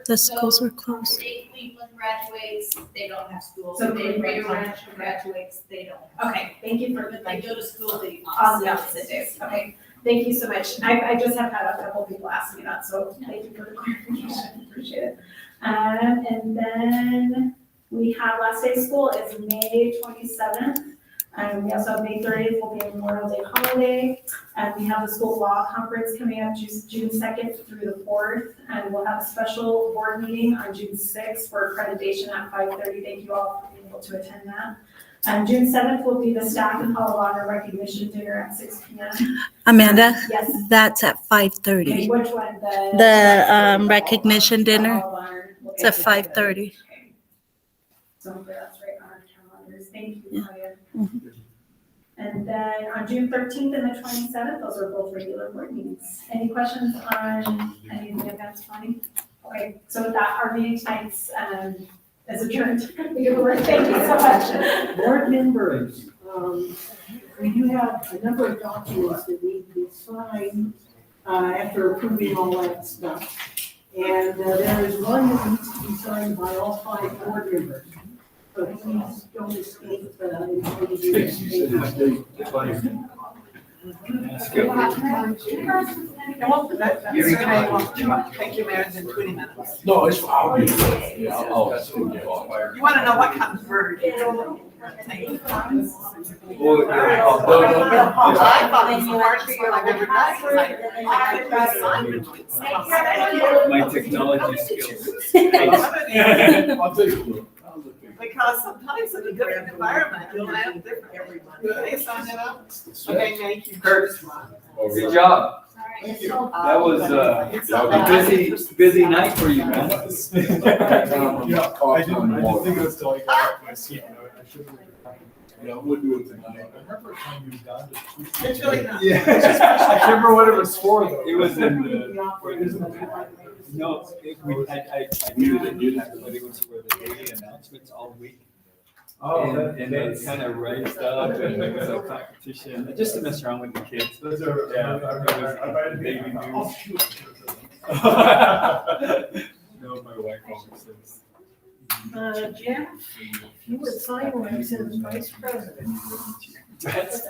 The schools are closed. State Cleveland graduates, they don't have school. So They they- Rio Rancho graduates, they don't. Okay, thank you for But they go to school the on the opposite days. Okay, thank you so much. I just have had a couple people ask me that, so thank you for the clarification, appreciate it. And then we have last day of school is May 27th. We also have May 30th will be a Memorial Day holiday. And we have the school law conference coming up June 2nd through the 4th. And we'll have a special board meeting on June 6th for accreditation at 5:30. Thank you all for being able to attend that. June 7th will be the staff and Hall of Honor recognition dinner at 6 p.m. Amanda, Yes. that's at Okay, 5:30. which one? The recognition dinner, Hall of Honor will be it's at 5:30. Okay. So hopefully that's right on our calendars. Thank you, Claudia. And then on June 13th and the 27th, those are both regular board meetings. Any questions on any of the events planning? Okay, so with that, our meeting tonight's is adjourned. Thank you so much. Board members, we do have a number of documents that need to be signed after approving all that stuff. And there is one that needs to be signed by all 5 board members. So please don't escape until you do that. Thank you, Mayor, in 20 minutes. No, it's fine. I'll be there. Yeah, I'll. You want to know what kind of bird? Well, I thought it was the hardest one I've ever done. my technology skills. I'll take a look. Because sometimes in a different environment, you'll have different everybody. They sign it up. Okay, thank you. Kurt, good job. That was a busy night for you, man. Yeah, I didn't think it was till I got off my seat. I should have. Yeah, we'll do it tonight. I remember a time you got to. It's really not. Yeah, I can't remember what it was for though. It was in the, no, I knew that you had, but it was for the daily announcements all week. Oh, And it kind of raised up and it was a competition, just to mess around with the kids. Those are, Yeah, it was baby Oh, news. shoot. No, my wife always says. Jeff, if you would sign one, it says Vice President. That's